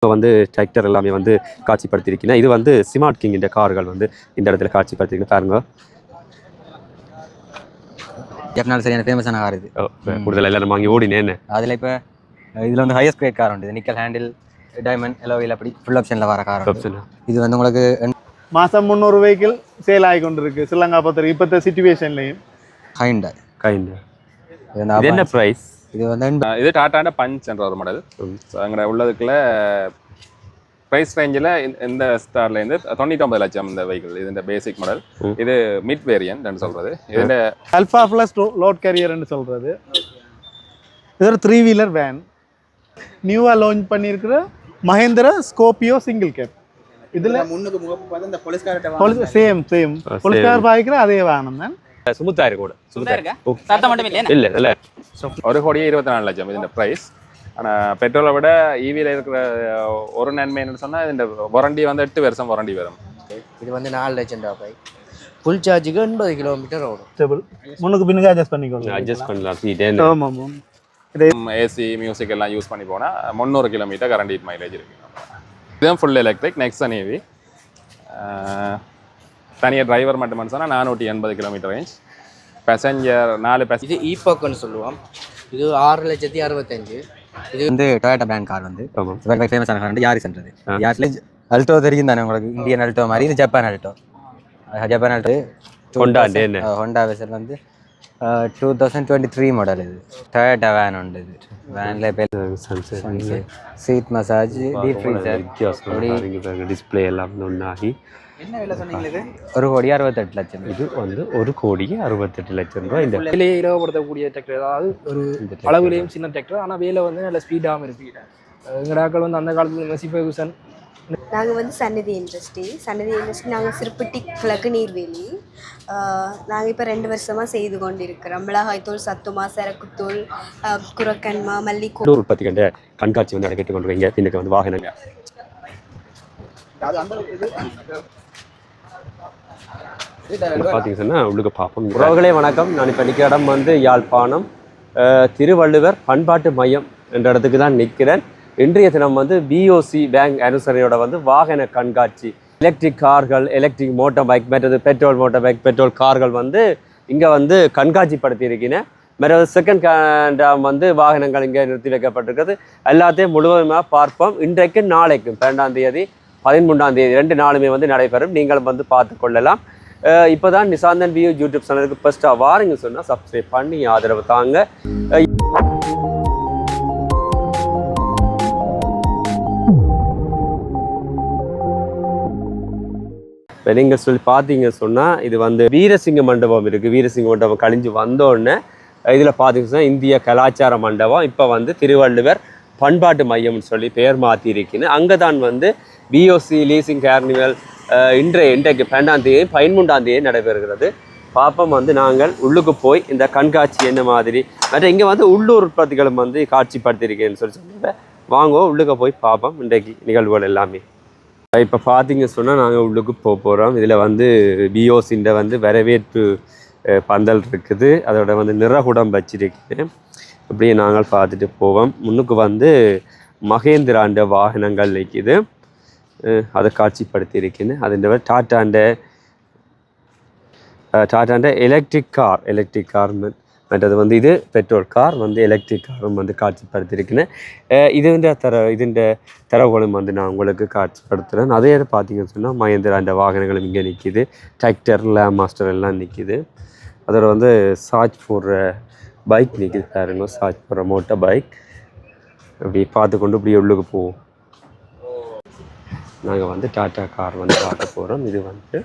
இப்போ வந்து டிராக்டர் எல்லாமே வந்து காட்சிப்படுத்தியிருக்கீங்க. இது வந்து ஸ்மார்ட் கிங் இந்த கார்கள் வந்து இந்த இடத்துல காட்சிப்படுத்திருக்கீங்க பாருங்க. ஜப்னால் சரியான ஃபேமஸான கார் இது. கூடுதல் எல்லாரும் வாங்கி ஓடினேன்னு. அதில் இப்போ இதில் வந்து ஹையஸ்ட் கிரேட் கார் உண்டு. நிக்கல் ஹேண்டில், டைமண்ட், எலோவில் அப்படி ஃபுல் ஆப்ஷனில் வர கார். இது வந்து உங்களுக்கு மாதம் 300 வெஹிக்கிள் சேல் ஆகி கொண்டு இருக்கு ஸ்ரீலங்கா பொறுத்தவரைக்கும் இப்போத்த சிச்சுவேஷன்லையும். என்ன ப்ரைஸ்? இது வந்து இது டாட்டாண்ட பஞ்ச் என்ற ஒரு மாடல். அங்கே உள்ளதுக்குள்ள ப்ரைஸ் ரேஞ்சில் இந்த ஸ்டார்லேருந்து 99 லட்சம் இந்த வெஹிக்கிள். இது இந்த பேசிக் மாடல். இது மிட் வேரியன்ட் சொல்கிறது. இது அல்ஃபா ப்ளஸ் லோட் கேரியர்னு சொல்கிறது. இது ஒரு 3 வீலர் வேன். நியூவாக லான்ச் பண்ணியிருக்கிற மஹேந்திரா ஸ்கோபியோ சிங்கிள் கேப். இதில் முன்னுக்கு முகப்பு பார்த்து இந்த போலீஸ்கார்ட்ட சேம் போலீஸ்கார் பாய்க்கிற அதே வாகனம் தான். சுமுத்தா இருக்கோட இல்ல 1,24,00,000 இது இந்த ப்ரைஸ். ஆனால் பெட்ரோலை விட ஈவியில் இருக்கிற ஒரு நன்மை என்னன்னு சொன்னால் இந்த வாரண்டி வந்து 8 வருஷம் வாரண்டி வரும். இது வந்து 4 லட்சம் ரூபாய். ஃபுல் சார்ஜுக்கு 80 கிலோமீட்டர் ஓடும். முன்னுக்கு பின்னுக்கு அட்ஜஸ்ட் பண்ணிக்கோங்க. அட்ஜஸ்ட் பண்ணலாம். ஏசி மியூசிக் எல்லாம் யூஸ் பண்ணி போனால் 300 கிலோமீட்டர் கரண்ட் மைலேஜ் இருக்கு. இதுதான் ஃபுல் எலக்ட்ரிக் நெக்ஸான் EV. தனியாக டிரைவர் மட்டும் சொன்னால் 480 கிலோமீட்டர் ரேஞ்ச். Passenger 4 passenger. இது ஈபோக்குன்னு சொல்லுவோம். இது 6,65,000. இது வந்து டொயோட்டா பிராண்ட் கார் வந்து ஃபேமஸான கார் வந்து யாரிஸ்ன்றது. யாரிஸ்ல அல்டோ தெரியும் தானே உங்களுக்கு. இந்தியன் அல்டோ மாதிரி இது ஜப்பான் அல்டோ. ஹோண்டா வெசல் வந்து 2023 மாடல். இது டொயோட்டா வேன் உண்டு. இது வேனில் seat massage, deep freezer, display எல்லாம் ஒன்றாகி என்ன விலை சொன்னீங்க? இது 1,68,00,000. இது வந்து 1,68,00,000 ரூபாய். இந்த விலையை இலவப்படுத்தக்கூடிய டிராக்டர், அதாவது ஒரு அளவுலேயும் சின்ன டிராக்டர், ஆனால் வேலை வந்து நல்ல ஸ்பீடாகவும் இருக்கு. எங்கடாக்கள் வந்து அந்த காலத்தில் மெர்சி ஃபெர்குசன். நாங்கள் வந்து சன்னதி இண்டஸ்ட்ரி நாங்கள் சிறுப்பட்டி கிழக்கு நீர்வேலி. நாங்கள் இப்போ 2 வருஷமாக செய்து கொண்டிருக்கிறோம். மிளகாய்த்தூள், சத்துமா, சரக்குத்தூள், குரக்கன்மா, மல்லிகூ உற்பத்தி கண்ட கண்காட்சி வந்து நடைபெற்று கொண்டிருக்கீங்க. பின்னுக்கு வந்து வாகனங்க பார்த்தீங்கன்னா உள்ளுக்கு பார்ப்போம். உறவுகளே வணக்கம். நான் இப்போ நிற்கிற இடம் வந்து யாழ்ப்பாணம் திருவள்ளுவர் பண்பாட்டு மையம் என்ற இடத்துக்கு தான் நிற்கிறேன். இன்றைய தினம் வந்து BOC பேங்க் அனுசரணையோட வந்து வாகன கண்காட்சி, எலக்ட்ரிக் கார்கள், எலக்ட்ரிக் மோட்டார் பைக், மற்றது பெட்ரோல் மோட்டார் பைக், பெட்ரோல் கார்கள் வந்து இங்கே வந்து கண்காட்சிப்படுத்தி இருக்கீங்க. மற்றது செகண்ட் ஹேண்டாக வந்து வாகனங்கள் இங்கே நிறுத்தி வைக்கப்பட்டிருக்கிறது. எல்லாத்தையும் முழுவதுமாக பார்ப்போம். இன்றைக்கு நாளைக்கும் 12ஆம் தேதி 13ஆம் தேதி 2 நாளுமே வந்து நடைபெறும். நீங்களும் வந்து பார்த்து கொள்ளலாம். இப்போ தான் நிசாந்தன் வியூ யூடியூப் சேனலுக்கு ஃபர்ஸ்ட்டாக வாருங்க சொன்னால் சப்ஸ்கிரைப் பண்ணி ஆதரவு தாங்க. இப்போ நீங்கள் சொல்லி பார்த்தீங்க சொன்னால் இது வந்து வீரசிங்க மண்டபம் இருக்குது. வீரசிங்க மண்டபம் கழிஞ்சு வந்தோடனே இதில் பார்த்தீங்கன்னா இந்திய கலாச்சார மண்டபம் இப்போ வந்து திருவள்ளுவர் பண்பாட்டு மையம்னு சொல்லி பெயர் மாற்றிருக்குன்னு. அங்கே தான் வந்து BOC லீசிங் கார்னிவல் இன்றைக்கு 12ஆம் தேதி 13ஆம் தேதி நடைபெறுகிறது. பாப்பம் வந்து நாங்கள் உள்ளுக்கு போய் இந்த கண்காட்சி என்ன மாதிரி மற்ற இங்கே வந்து உள்ளூர் உற்பத்திகளும் வந்து காட்சிப்படுத்தியிருக்கேன்னு சொல்லி சொன்னாங்க. வாங்க உள்ளுக்கு போய் பார்ப்போம் இன்றைக்கு நிகழ்வுகள் எல்லாமே. இப்போ பார்த்தீங்க சொன்னால் நாங்கள் உள்ளுக்கு போகிறோம். இதில் வந்து BOCன்ற வந்து வரவேற்பு பந்தல் இருக்குது. அதோட வந்து நிறகுடம் வச்சிருக்குது. இப்படியே நாங்கள் பார்த்துட்டு போவோம். முன்னுக்கு வந்து மகேந்திராண்ட வாகனங்கள் நிற்கிது. அதை காட்சிப்படுத்தி இருக்குன்னு. அது டாட்டாண்ட எலக்ட்ரிக் கார் மற்றது வந்து இது பெட்ரோல் கார் வந்து எலக்ட்ரிக் காரும் வந்து காட்சிப்படுத்தியிருக்குன்னு. இதுன்ற தரவுகளும் வந்து நான் உங்களுக்கு காட்சிப்படுத்துகிறேன். அதே பார்த்தீங்கன்னு சொன்னால் மகேந்திராண்ட வாகனங்களும் இங்கே நிற்கிது. டிராக்டர், லேம் மாஸ்டர் எல்லாம் நிற்கிது. அதோட வந்து சார்ஜ் போடுற பைக் நிற்கிது பாருங்க. சார்ஜ் போடுற மோட்டார் பைக். அப்படி பார்த்து கொண்டு இப்படி உள்ளுக்கு போவோம். நாங்கள் வந்து டாட்டா கார் வந்து பார்க்க போகிறோம். இது வந்து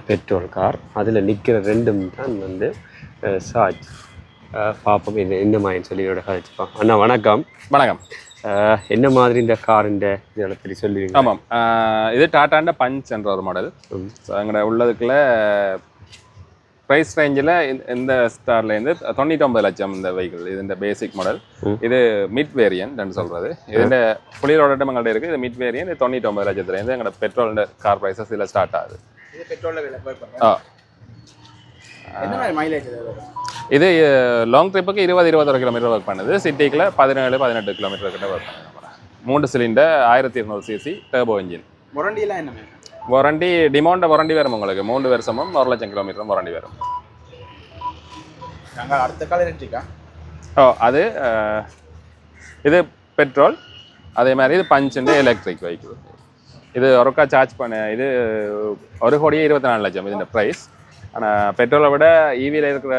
பெட்ரோல் கார். அதில் நிற்கிற ரெண்டும் தான் வந்து சார்ஜ். பார்ப்போம் என்ன மாதிரின்னு சொல்லி இதோட கழிச்சுப்போம். அண்ணா வணக்கம். வணக்கம். என்ன மாதிரி இந்த காருண்ட இதை பற்றி சொல்லுவீங்க? ஆமாம், இது டாட்டாண்ட பஞ்ச் என்ற ஒரு மாடல். அங்கே உள்ளதுக்குள்ள ப்ரைஸ் ரேஞ்சில் இந்த ஸ்டார்லேருந்து 99 லட்சம் இந்த வெஹிக்கிள். இது இந்த பேசிக் மாடல். இது மிட் வேரியன்ட் சொல்கிறது. இது புளியரோட எங்கள்கிட்ட இருக்குது. இது மிட் வேரியன்ட். 99 லட்சத்துலேருந்து எங்களோட பெட்ரோல் கார் ப்ரைஸஸ் இதில் ஸ்டார்ட் ஆகுது. இது லாங் ட்ரிப்புக்கு 20-21 கிலோமீட்டர் ஒர்க் பண்ணுது. சிட்டிக்குள்ள 17-18 கிலோமீட்டர் கிட்ட ஒர்க் பண்ணுது. 3 சிலிண்டர் 1200 சிசி டர்போ இன்ஜின். வாரண்டிலாம் என்ன? வாரண்டி டிமாண்ட வாரண்டி வரும் உங்களுக்கு 3 வருஷமும் 1,00,000 கிலோமீட்டரும் வாரண்டி வரும். நாங்கள் அடுத்த கால எலக்ட்ரிக்கா? அது இது பெட்ரோல், அதே மாதிரி இது பஞ்சுண்டு எலக்ட்ரிக் வெஹிக்கிள். இது ஒருக்கா சார்ஜ் பண்ண இது 1,24,00,000 இதுன்ற ப்ரைஸ். ஆனால் பெட்ரோலை விட ஈவியில் இருக்கிற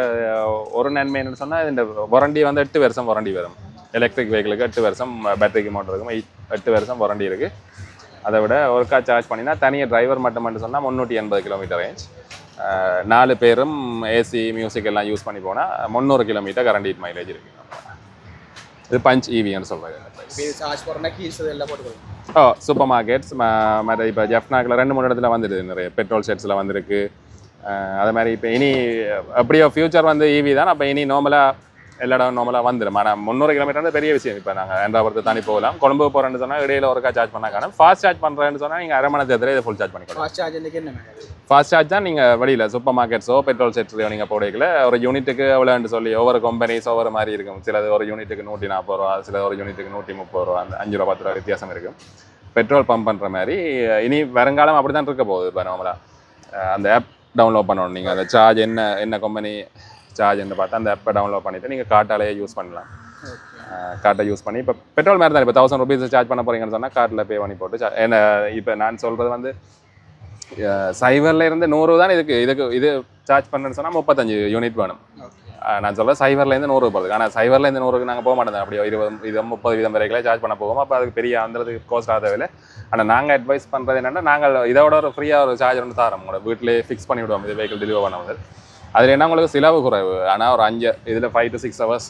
ஒரு நன்மை என்னன்னு சொன்னால் இந்த வாரண்டி வந்து 8 வருஷம் வாரண்டி வரும். எலக்ட்ரிக் வெஹிக்கிளுக்கு 8 வருஷம், பேட்டரிக்கு மோட்டருக்கும் 8 வருஷம் வாரண்டி இருக்குது. அதை விட ஒருக்கா சார்ஜ் பண்ணினா தனியாக டிரைவர் மட்டும் சொன்னால் 380 கிலோமீட்டர் ரேஞ்ச். 4 பேரும் ஏசி மியூசிக் எல்லாம் யூஸ் பண்ணி போனால் 300 கிலோமீட்டர் கரண்டிட் மைலேஜ் இருக்குது. இது பஞ்ச் ஈவின்னு சொல்கிறாங்க. சார்ஜ் போடுறேன்னா கீஸ் எல்லாம் போட்டுக்கலாம். சூப்பர் மார்க்கெட்ஸ் மற்ற இப்போ ஜெஃப்னாக்கில் 2-3 இடத்துல வந்துடுது, நிறைய பெட்ரோல் ஷெட்ஸில் வந்துருக்கு. அது மாதிரி இப்போ இனி அப்படியே ஃபியூச்சர் வந்து ஈவி தான். அப்போ இனி நார்மலாக எல்லா இடம் நார்மலாக வந்துடும். ஆனால் 300 கிலோமீட்டர் வந்து பெரிய விஷயம். இப்போ நாங்கள் ஆந்திராபுரத்தை தாண்டி போகலாம். கொழும்பு போகிறேன்னு சொன்னால் இடையில ஒருக்கா சார்ஜ் பண்ணா காணும். ஃபாஸ்ட் சார்ஜ் பண்ணுறேன்னு சொன்னால் நீங்கள் 1/2 மணி நேரத்தில் இதை ஃபுல் சார்ஜ் பண்ணிக்கலாம். ஃபாஸ்ட் சார்ஜ் என்ன? ஃபாஸ்ட் சார்ஜ் தான் நீங்கள் வெளியில் சூப்பர் மார்க்கெட்ஸோ பெட்ரோல் ஷெட்ஸ்லையோ நீங்கள் போடல ஒரு யூனிட்டுக்கு எவ்வளோன்னு சொல்லி ஒவ்வொரு கம்பெனிஸ் ஒவ்வொரு மாதிரி இருக்கும். சிலது ஒரு யூனிட்டுக்கு 140 ரூபா, சில ஒரு யூனிட்டுக்கு 130 ரூபா, அந்த 5 ரூபா 10 ரூபா வித்தியாசம் இருக்கும். பெட்ரோல் பம்ப் பண்ணுற மாதிரி இனி வருங்காலம் அப்படி தான் இருக்க போகுது. இப்போ நார்மலாக அந்த ஆப் டவுன்லோட் பண்ணணும். நீங்கள் அந்த சார்ஜ் என்ன கம்பெனி சார்ஜ்னு பார்த்தா அந்த ஆப்பை டவுன்லோட் பண்ணிவிட்டு நீங்கள் கார்ட்டாலேயே யூஸ் பண்ணலாம். கார்ட்டை யூஸ் பண்ணி இப்போ பெட்ரோல் மாதிரி தான். இப்போ 1000 rupees சார்ஜ் பண்ண போகிறீங்கன்னு சொன்னால் கார்ட்டில் பே பண்ணி போட்டு என்ன இப்போ நான் சொல்கிறது வந்து சைவரில் இருந்து 100 தான் இது சார்ஜ் பண்ணுன்னு சொன்னால் 35 யூனிட் வேணும். நான் சொல்கிறேன் சைவர்லேருந்து 100 போகிறதுக்கு. ஆனால் சைவர்லேருந்து 100க்கு நாங்கள் போக மாட்டோம். அப்படியே 20-30 வரைக்கும் சார்ஜ் பண்ண போவோம். அப்போ அதுக்கு பெரிய அந்தளவுக்கு கோஸ்ட் ஆகவில்லை. ஆனால் நாங்கள் அட்வைஸ் பண்ணுறது என்னென்னா நாங்கள் இதோட ஒரு ஃப்ரீயாக ஒரு சார்ஜர் ஒன்று தரோம். உங்களோட வீட்டிலே ஃபிக்ஸ் பண்ணி விடுவோம். இது வெஹிக்கிள் டெலிவர் பண்ணும்போது அதில் என்ன உங்களுக்கு செலவு குறைவு. ஆனால் ஒரு 5 இதில் 5 to 6 hours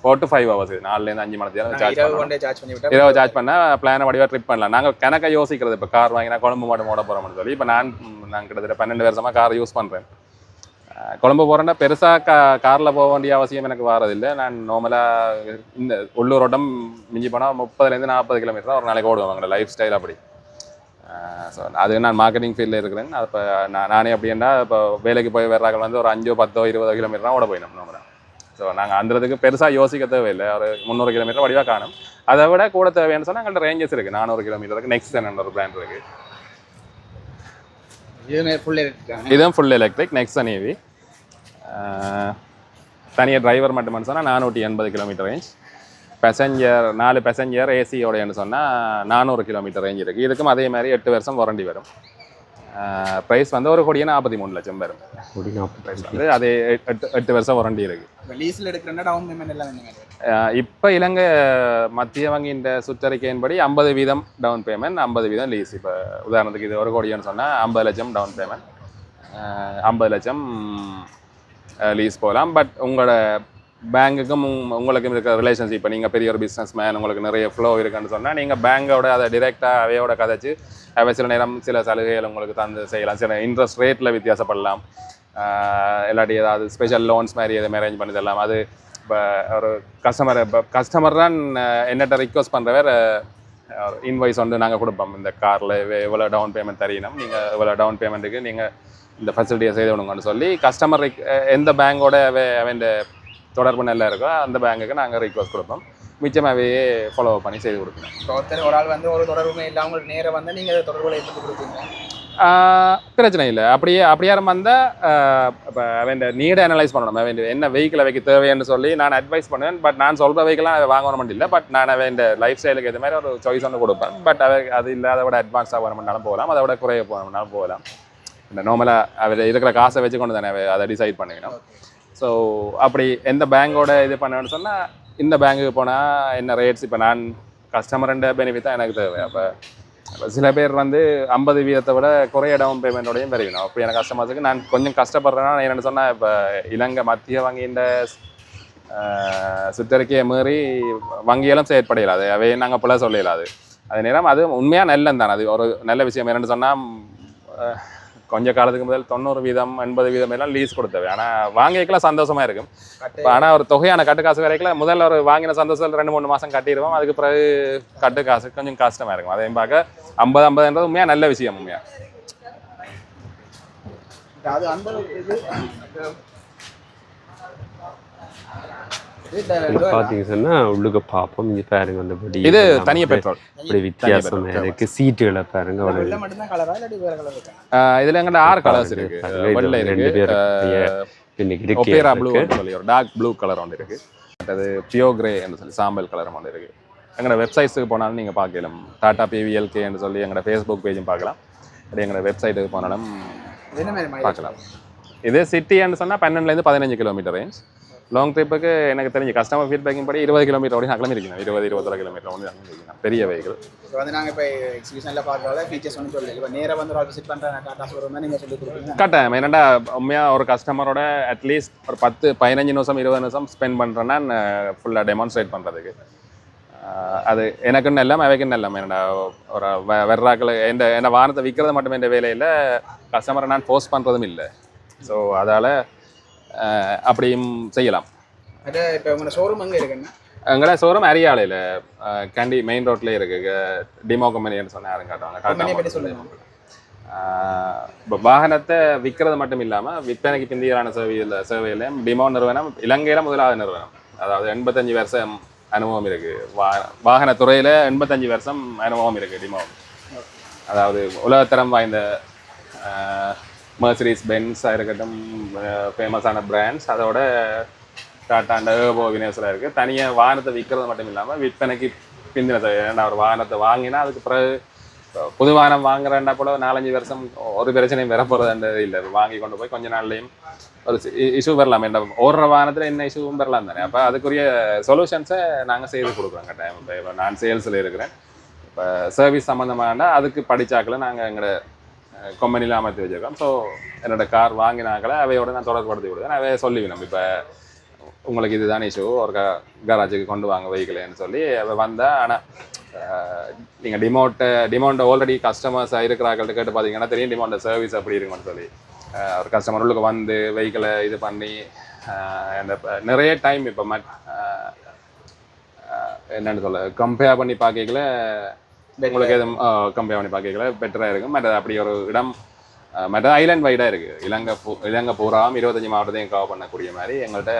4 to 5 hours 4லேருந்து 5 மணி நேரம் இரவு சார்ஜ் பண்ணால் பிளானை வடிவாக ட்ரிப் பண்ணலாம். நாங்கள் கணக்கை யோசிக்கிறது. இப்போ கார் வாங்கினா கொழும்பு மட்டும் ஓட போகிறோம்னு சொல்லி இப்போ நான் கிட்டத்தட்ட 12 வருஷமாக கார் யூஸ் பண்ணுறேன். கொழும்பு போகிறேன்னா பெருசாக காரில் போக வேண்டிய அவசியம் எனக்கு வரதில்லை. நான் நார்மலாக இந்த உள்ளூரோட்டம் மிஞ்சி போனால் 30-40 கிலோமீட்டர் ஒரு நாளைக்கு ஓடுவேன். அவங்களோட லைஃப் ஸ்டைல் அப்படி. ஸோ அது நான் மார்க்கெட்டிங் ஃபீல்டில் இருக்கிறேன். அது இப்போ நானே அப்படின்னா இப்போ வேலைக்கு போய் வர்றாங்க வந்து ஒரு 5-10-20 கிலோமீட்டர் தான் ஓட போயிடும் நார்மலாக. ஸோ நாங்கள் அந்ததுக்கு பெருசாக யோசிக்க தேவையில்லை. ஒரு 300 கிலோமீட்டர் வடிவாக காணும். அதை விட கூட தேவைன்னு சொன்னால் எங்கள்கிட்ட ரேஞ்சஸ் இருக்குது. 400 கிலோமீட்டருக்கு நெக்ஸன் ஒரு பிராண்ட் இருக்குது. இதுவும் ஃபுல் எலக்ட்ரிக் நெக்ஸன் ஈவி. தனியாக டிரைவர் மட்டும் சொன்னால் 480 கிலோமீட்டர் ரேஞ்ச். பேசஞ்சர் 4 பேசஞ்சர் ஏசியோடைன்னு சொன்னால் 400 கிலோமீட்டர் ரேஞ்ச் இருக்குது. இதுக்கும் அதே மாதிரி 8 வருஷம் வாரண்டி வரும். ப்ரைஸ் வந்து 1,43,00,000 வரும். வந்து அதே 8 வருஷம் வாரண்டி இருக்குது. லீஸில் எடுக்கிறேன்னா டவுன் பேமெண்ட் எல்லாம் இப்போ இலங்கை மத்திய வங்கியின் சுற்றறிக்கையின்படி 50% டவுன் பேமெண்ட், 50% லீஸ். இப்போ உதாரணத்துக்கு இது 1 கோடின்னு சொன்னால் 50 லட்சம் டவுன் பேமெண்ட், 50 லட்சம் லீஸ் போகலாம். பட் உங்களோட பேங்குக்கும் உங்களுக்கும் இருக்கிற ரிலேஷன்ஷிப், இப்போ நீங்கள் பெரிய ஒரு பிஸ்னஸ் மேன், உங்களுக்கு நிறைய ஃப்ளோ இருக்குன்னு சொன்னால் நீங்கள் பேங்கோட அதை டிரெக்டாக அவையோட கதைச்சு அவை சில நேரம் சில சலுகைகள் உங்களுக்கு தந்து செய்யலாம். சில இன்ட்ரெஸ்ட் ரேட்டில் வித்தியாசப்படலாம். இல்லாட்டி ஏதாவது ஸ்பெஷல் லோன்ஸ் மாதிரி எதுவும் அரேஞ்ச் பண்ணி தரலாம். அது இப்போ ஒரு கஸ்டமர் தான் என்னட்ட ரிக்வஸ்ட் பண்ணுறவர் இன்வாய்ஸ் வந்து நாங்கள் கொடுப்போம். இந்த காரில் எவ்வளோ டவுன் பேமெண்ட் தரணும், நீங்கள் எவ்வளோ டவுன் பேமெண்ட்டுக்கு நீங்கள் இந்த ஃபெசிலிட்டியை செய்து விடுங்கன்னு சொல்லி கஸ்டமர் எந்த பேங்கோட அவன் தொடர்பு நல்லா இருக்கோ அந்த பேங்குக்கு நாங்கள் ரிக்வஸ்ட் கொடுப்போம். மிச்சமாகவே ஃபாலோ பண்ணி செய்து கொடுக்கணும். ஒருத்தர் ஒரு ஆள் வந்து ஒரு தொடர்புமே இல்லை, அவங்களுக்கு நேரம் வந்து நீங்கள் தொடர்புகளை எடுத்து கொடுப்பீங்க. பிரச்சனை இல்லை. அப்படியே வந்தால் இப்போ அவன் நீடை அனலைஸ் பண்ணணும். அவன் என்ன வெஹிக்கிள் வைக்க தேவைன்னு சொல்லி நான் அட்வைஸ் பண்ணுவேன். பட் நான் சொல்கிற வெஹிக்கிளாக அதை வாங்கணும் இல்லை. பட் நான் அவன் லைஃப் ஸ்டைலுக்கு எது மாதிரி ஒரு சாய்ஸ் ஒன்று கொடுப்பேன். பட் அது இல்லை, அதை விட அட்வான்ஸாக வரணும்னாலும் போகலாம், அதை விட குறைய போகணும்னாலும் போகலாம். இந்த நார்மலாக அவர் இருக்கிற காசை வச்சு கொண்டு தானே அதை டிசைட் பண்ணிக்கணும். ஸோ அப்படி எந்த பேங்கோட இது பண்ணணும்னு சொன்னால் இந்த பேங்குக்கு போனால் என்ன ரேட்ஸ், இப்போ நான் கஸ்டமருண்ட பெனிஃபிட் தான் எனக்கு தேவை. அப்போ சில பேர் வந்து 50% விட குறைய டவுன் பேமெண்ட்டோடையும் பெரியணும். அப்போ எனக்கு கஸ்டமர்ஸுக்கு நான் கொஞ்சம் கஷ்டப்படுறேன்னா என்னென்னு சொன்னால் இப்போ இலங்கை மத்திய வங்கியின் சுற்றறிக்கையை மீறி வங்கியெல்லாம் செயற்படையிலாது. அவை நாங்கள் போல சொல்லலாது. அதே நேரம் அது உண்மையாக நல்லம் தான். அது ஒரு நல்ல விஷயம். என்னென்னு சொன்னால் கொஞ்ச காலத்துக்கு முதல் 90%, 80% எல்லாம் லீஸ் கொடுத்தவை. ஆனால் வாங்கிக்கலாம் சந்தோஷமாக இருக்கும். ஆனால் ஒரு தொகையான கட்டு காசு வரைக்கும் முதல்ல ஒரு வாங்கின சந்தோஷத்தில் 2-3 மாதம் கட்டிடுவோம். அதுக்கு பிறகு கட்டு காசு கொஞ்சம் கஷ்டமாக இருக்கும். அதையும் பார்க்க 50-50 உண்மையாக நல்ல விஷயம். உண்மையாக அது அந்த இது இது பார்த்தீங்க சொன்னால் உள்ளுக்கு பார்ப்போம். இங்கே பாருங்க அந்த படி இது தனியாக பெட்ரோல். இப்படி வித்தியாசமாக இருக்குது. சீட்டுகளை பாருங்க அவ்வளோ. வெள்ளை மட்டும்தான் கலரா இல்லாட்டி வேற கலர் இருக்கா? இதில் எங்கிட்ட 6 கலர்ஸ் இருக்கு. வெள்ளை ரெண்டு பேர் இருக்கு, ஒப்பேரா ப்ளூ சொல்லி ஒரு டார்க் ப்ளூ கலர் ஒன்று இருக்கு. அது பியோ கிரே என்று சொல்லி சாம்பல் கலர் ஒன்று இருக்கு. எங்களோட வெப்சைட்ஸுக்கு போனாலும் நீங்கள் பார்க்கலாம். டாடா PVLK சொல்லி எங்களோட ஃபேஸ்புக் பேஜும் பார்க்கலாம். அப்படி எங்களோட வெப்சைட்டுக்கு போனாலும் என்ன மாதிரி mileage? பார்க்கலாம். இது சிட்டின்னு சொன்னால் 12லேருந்து 15 கிலோமீட்டர் ரேஞ்ச். லாங் ட்ரிப்புக்கு எனக்கு தெரிஞ்சு கஸ்டமர் ஃபீட்பேக்கிங் படி 20 கிலோமீட்டர் வரைக்கும் அகலம் இருக்கணும். 20-21 கிலோமீட்டர் வந்து அகலம் இருக்கணும். பெரிய வெஹிக்கிள். இப்போ வந்து நாங்கள் இப்போ எக்ஸிபிஷனில் பார்க்கறதால ஃபீச்சர்ஸ் ஒன்றும் சொல்லலை. இப்போ நேராக வந்து ஒரு விசிட் பண்ணுற டாடா ஷோரூம் நீங்கள் சொல்லி கொடுப்பீங்க. கட்டாயம் என்னடா உண்மையாக ஒரு கஸ்டமரோட அட்லீஸ்ட் ஒரு 10-15 நிமிஷம் 20 நிமிஷம் ஸ்பெண்ட் பண்ணுறேன்னா ஃபுல்லாக டெமான்ஸ்ட்ரேட் பண்ணுறதுக்கு. அது எனக்குன்னு எல்லாம் அவைக்குன்னு எல்லாம் என்னடா ஒரு வெர்றாக்கள் என்ன வாகனத்தை விற்கிறது மட்டுமே இந்த வேலையில் கஸ்டமரை நான் போஸ்ட் பண்ணுறதும் இல்லை. ஸோ அதால் அப்படியும் செய்யலாம். அது இப்போ உங்களோட ஷோரூம் எங்கே இருக்குன்னா? எங்களோட ஷோரூம் அரியாலையில் கேண்டி மெயின் ரோட்லேயே இருக்குது. டிமோ கம்பெனின்னு சொன்னால் யாரும் காட்டுவாங்க. இப்போ வாகனத்தை விற்கிறது மட்டும் இல்லாமல் விற்பனைக்கு பிந்தியான சேவையிலையும் டிமோ நிறுவனம் இலங்கையில் முதலாவது நிறுவனம். அதாவது 85 வருஷம் அனுபவம் இருக்குது. வாகனத்துறையில் 85 வருஷம் அனுபவம் இருக்குது டிமோ. அதாவது உலகத்தரம் வாய்ந்த மெர்சிடிஸ் பென்ஸாக இருக்கட்டும், ஃபேமஸான பிராண்ட்ஸ். அதோட டாட்டா அண்ட் ஏர்போ வினேசராக இருக்குது. தனியாக வாகனத்தை விற்கிறது மட்டும் இல்லாமல் விற்பனைக்கு பிந்தின ஏன்னா ஒரு வாகனத்தை வாங்கினா அதுக்கு பிறகு புது வாகனம் வாங்குறேன்னா கூட 4-5 வருஷம் ஒரு பிரச்சனையும் வர போகிறதுன்றது இல்லை. வாங்கி கொண்டு போய் கொஞ்ச நாள்லையும் ஒரு இஷ்யூ வரலாம். என்ன ஓடுற வாகனத்தில் என்ன இஷ்யூவும் வரலாம் தானே. அப்போ அதுக்குரிய சொல்யூஷன்ஸை நாங்கள் செய்து கொடுக்குறோங்க டைம். இப்போ நான் சேல்ஸில் இருக்கிறேன். இப்போ சர்வீஸ் சம்மந்தமான அதுக்கு படித்தாக்களை நாங்கள் எங்களோட கம்பெனியில் அமர்த்தி வச்சுருக்கோம். ஸோ என்னோடய கார் வாங்கினாக்களை அவையோட நான் தொடர்படுத்தி விடுவேன். அவைய சொல்லிவிடும் இப்போ உங்களுக்கு இதுதான் இஷ்யூ, ஒரு கராஜுக்கு கொண்டு வாங்க வெஹிக்கிள்னு சொல்லி வந்தால். ஆனால் நீங்கள் டிமோண்ட ஆல்ரெடி கஸ்டமர்ஸாக இருக்கிறாங்கள்ட்ட கேட்டு பார்த்தீங்கன்னா தெரியும் டிமோண்ட சர்வீஸ் அப்படி இருக்குன்னு சொல்லி. ஒரு கஸ்டமர் உள்ளுக்கு வந்து வெஹிக்கிளை இது பண்ணி அந்த நிறைய டைம் இப்போ என்னென்னு சொல்ல கம்பேர் பண்ணி பார்க்கல உங்களுக்கு எதுவும் கம்பேர் பண்ணி பார்க்கல பெட்டராக இருக்கும். மற்றது அப்படி ஒரு இடம் மற்ற ஐலாண்ட் வைடாக இருக்குது. இலங்கை பூராவும் 25 மாவட்டத்தையும் கவர் பண்ணக்கூடிய மாதிரி எங்கள்கிட்ட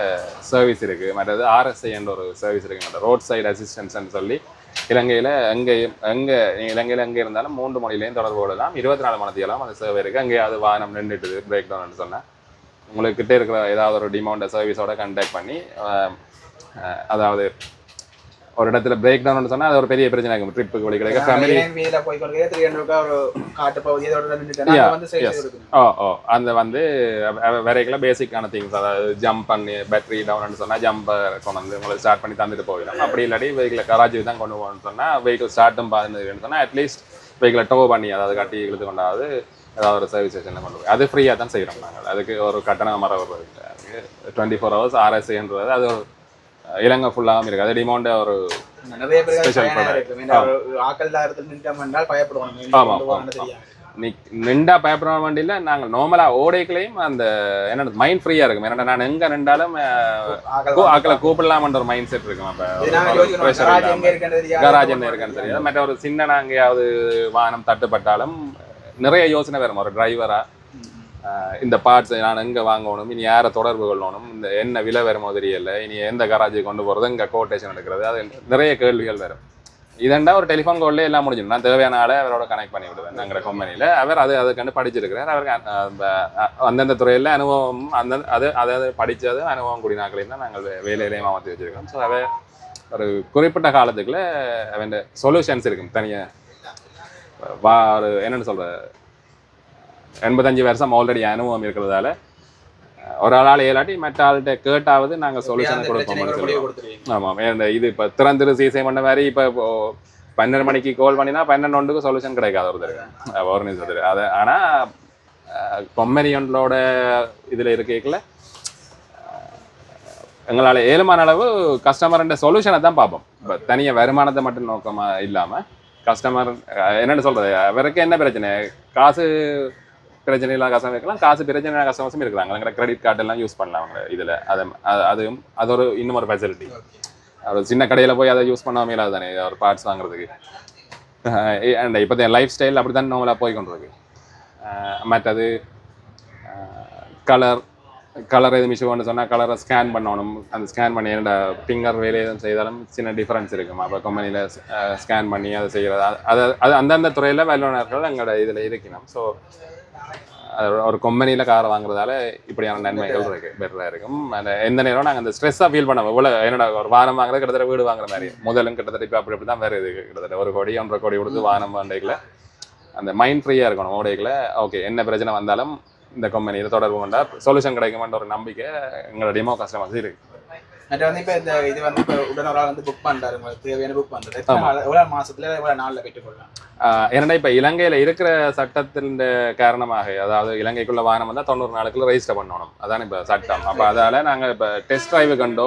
சர்வீஸ் இருக்குது. மற்றது RSI என்ற ஒரு சர்வீஸ் இருக்குது. எங்கள்கிட்ட ரோட் சைடு அசிஸ்டன்ஸ்ன்னு சொல்லி இலங்கையில் இலங்கையில் எங்கே இருந்தாலும் 3 மொழியிலையும் தொடர்பு கொள்ளலாம். 24 மணித்தியெல்லாம் அந்த சேவை இருக்குது. அங்கேயாவது வாகனம் நின்றுட்டுது பிரேக் டவுன்னு சொன்னால் உங்களுக்கு கிட்டே இருக்கிற ஏதாவது ஒரு டிமாண்ட் சர்வீஸோட கான்டாக்ட் பண்ணி அதாவது ஒரு இடத்துல பிரேக் டவுன் சொன்னா அது ஒரு பெரிய பிரச்சனை இருக்கும். ட்ரிப்புக்கு வழி கிடைக்க ஃபேமிலி அந்த வந்து வரைக்கெல்லாம் பேசிக்கான திங்ஸ், அதாவது ஜம்ப் பண்ணி பேட்டரி டவுன் சொன்னா ஜம்ப் கொண்டு வந்து உங்களுக்கு ஸ்டார்ட் பண்ணி தந்துட்டு போயிடும். அப்படி இல்லாட்டி வெஹிக்கிளை கராஜுக்கு தான் கொண்டு போகணும்னு சொன்னா வெஹிக்கிள் ஸ்டார்ட்டும் பார்த்துன்னு சொன்னா அட்லீஸ்ட் வெஹிக்கிளை டோ பண்ணி அதாவது கட்டி இழுத்து கொண்டாவது ஏதாவது ஒரு சர்வீஸ் ஸ்டேஷனில் கொண்டு போய் அது ஃப்ரீயாக தான் செய்கிறோம் நாங்கள். அதுக்கு ஒரு கட்டணம் மரம் 24 hours RSIன்றது அது ஒரு இலங்கை ஃபுல்லாகவும் இருக்குது. அது டிமாண்ட் ஒரு நிறைய நின்றா பயப்பட வண்டியில் நாங்கள் நார்மலாக ஓடைகளையும் அந்த என்ன மைண்ட் ஃப்ரீயாக இருக்கும். ஏன்னா நான் எங்கே நின்றாலும் ஆக்களை கூப்பிடலாமன்ற ஒரு மைண்ட் செட் இருக்கும். அப்போ கராஜ் என்ன இருக்குன்னு தெரியாது. மற்ற ஒரு சின்ன நாங்கேயாவது வாகனம் தட்டுப்பட்டாலும் நிறைய யோசனை வரும். ஒரு டிரைவராக இந்த பார்ட்ஸ் நான் எங்கே வாங்கணும், இனி யாரை தொடர்பு கொள்ளணும், இந்த என்ன விலை வருமோ தெரியல, இனி எந்த கராஜுக்கு கொண்டு போகிறது, இங்கே கோட்டேஷன் எடுக்கிறது, அது நிறைய கேள்விகள் வரும். இதண்டா ஒரு டெலிஃபோன் கால்லே எல்லாம் முடிஞ்சிடும். நான் தேவையான ஆளை அவரோட கனெக்ட் பண்ணி விடுவேன் எங்கள் கம்பெனியில். அவர் அதுக்கு படிச்சிருக்கிறார். அவருக்கு அந்தந்த துறையில் அனுபவம் அதாவது படித்தது அனுபவம் கூடிய நாட்களையும் தான் நாங்கள் வேலையிலையும் மாற்றி வச்சுருக்கோம். ஸோ அவ ஒரு குறிப்பிட்ட காலத்துக்குள்ளே அவன் சொல்யூஷன்ஸ் இருக்கும் தனியாக. ஒரு என்னென்னு சொல்கிற 85 வருஷம் ஆல்ரெடி அனுபவம் இருக்கிறதால ஒரு ஆள் ஏலாட்டி மற்ற ஆள்கிட்ட கேட்டாவது நாங்கள் சொல்யூஷனை கொடுப்போம். ஆமாம், இது இப்போ திறந்திரு சீசை பண்ண மாதிரி இப்போ 12 மணிக்கு கால் பண்ணினா 12 சொல்யூஷன் கிடைக்காது ஒரு நிமிஷத்துக்கு. அதை ஆனால் கொம்மரியன்களோட இதில் இருக்கல எங்களால் ஏழுமான அளவு கஸ்டமர்ன்ற சொல்யூஷனை தான் பார்ப்போம். இப்போ தனியாக வருமானத்தை மட்டும் நோக்கமாக இல்லாமல் கஸ்டமர் என்னென்னு சொல்கிறது, அவருக்கு என்ன பிரச்சனை, காசு பிரச்சனை இல்லாத கஸ்டமர் இருக்கலாம், காசு பிரச்சனை இல்லாத கஸ்டமர்ஸும் இருக்கிறாங்க. அங்கே கிரெடிட் கார்டெல்லாம் யூஸ் பண்ணலாம் அவங்க இதில். அது ஒரு இன்னும் ஒரு ஃபெசிலிட்டி. ஒரு சின்ன கடையில் போய் அதை யூஸ் பண்ணாமல் இல்லாது தானே ஒரு பார்ட்ஸ் வாங்குறதுக்கு. அண்ட் இப்போ லைஃப் ஸ்டைல் அப்படி தான் நார்மலாக போய் கொண்டிருக்கு. மற்றது கலர் கலர் எதுவும் இஷ்யூன்னு சொன்னால் கலரை ஸ்கேன் பண்ணணும். அந்த ஸ்கேன் பண்ணி என்னோட ஃபிங்கர் வேலை எதுவும் செய்தாலும் சின்ன டிஃப்ரென்ஸ் இருக்கும். அப்போ கம்பெனியில் ஸ்கேன் பண்ணி அதை செய்கிறது அது அந்தந்த துறையில் வல்லுநர்கள் எங்களோட இதில் இருக்கணும். ஸோ ஒரு கம்பெனியில் காரை வாங்குறதால இப்படியான நன்மைகள் இருக்குது, பெட்டராக இருக்கும். அந்த எந்த நேரம் நாங்கள் அந்த ஸ்ட்ரெஸ்ஸாக ஃபீல் பண்ணோம். இவ்வளோ என்னோட ஒரு வாகனம் வாங்குறது கிட்டத்தட்ட வீடு வாங்குற மாதிரி முதலும் கிட்டத்தட்ட இப்போ அப்படி தான் வேறு இது கிட்டத்தட்ட 1 கோடி 1.5 கோடி கொடுத்து வாகனம் வாண்டைகளை அந்த மைண்ட் ஃப்ரீயாக இருக்கணும். ஓடைகளை ஓகே என்ன பிரச்சனை வந்தாலும் இந்த கம்பெனியில் தொடர்பு கொண்டா சொல்யூஷன் கிடைக்குமான்ற ஒரு நம்பிக்கை எங்களோட டெமோ கஸ்டமர்ஸ் இருக்குது. மற்ற வந்து இப்போ இந்த இது வந்து இப்போ உடனே வந்து புக் பண்ணுறாரு, உங்களுக்கு தேவையான புக் பண்ணுறது எவ்வளோ மாதத்துல எவ்வளோ நாளில் பெற்றுக்கொள்ளலாம்? ஏன்னா இப்போ இலங்கையில் இருக்கிற சட்டத்தின் காரணமாக, அதாவது இலங்கைக்குள்ள வாகனம் வந்தால் 90 நாளுக்குள்ள ரெஜிஸ்டர் பண்ணணும். அதான் இப்போ சட்டம். அப்போ அதால் நாங்கள் இப்போ டெஸ்ட் டிரைவு கண்டோ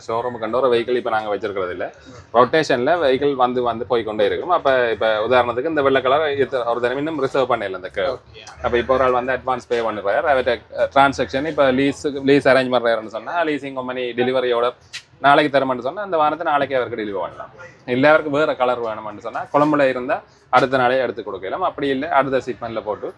ஷோரூமு கண்டோ ஒரு வெஹிக்கிள் இப்போ நாங்கள் வச்சிருக்கிறது இல்லை. ரொட்டேஷனில் வெஹிக்கிள் வந்து போய்கொண்டே இருக்கும். அப்போ இப்போ உதாரணத்துக்கு இந்த வெள்ளை கலர் ஒரு தினம் இன்னும் ரிசர்வ் பண்ணல இந்த கேர்வ். அப்போ இப்போ ஒரு ஆள் வந்து அட்வான்ஸ் பே பண்ணுறாரு, அவர்கிட்ட டிரான்சாக்ஷன் இப்போ லீஸ் அரேஞ்ச் பண்ணுறாருன்னு சொன்னால் லீசிங் கம்பெனி டெலிவரியோட நாளைக்கு தரமான்னு சொன்னால் அந்த வாரத்தை நாளைக்கே அவருக்கு டெலிவரி பண்ணலாம். இல்லை அவருக்கு வேறு கலர் வேணும்னு சொன்னால் கொழம்புல இருந்தால் அடுத்த நாளே எடுத்து கொடுக்கலாம். அப்படி இல்லை அடுத்த ஷிப்மெண்ட்டில் போட்டு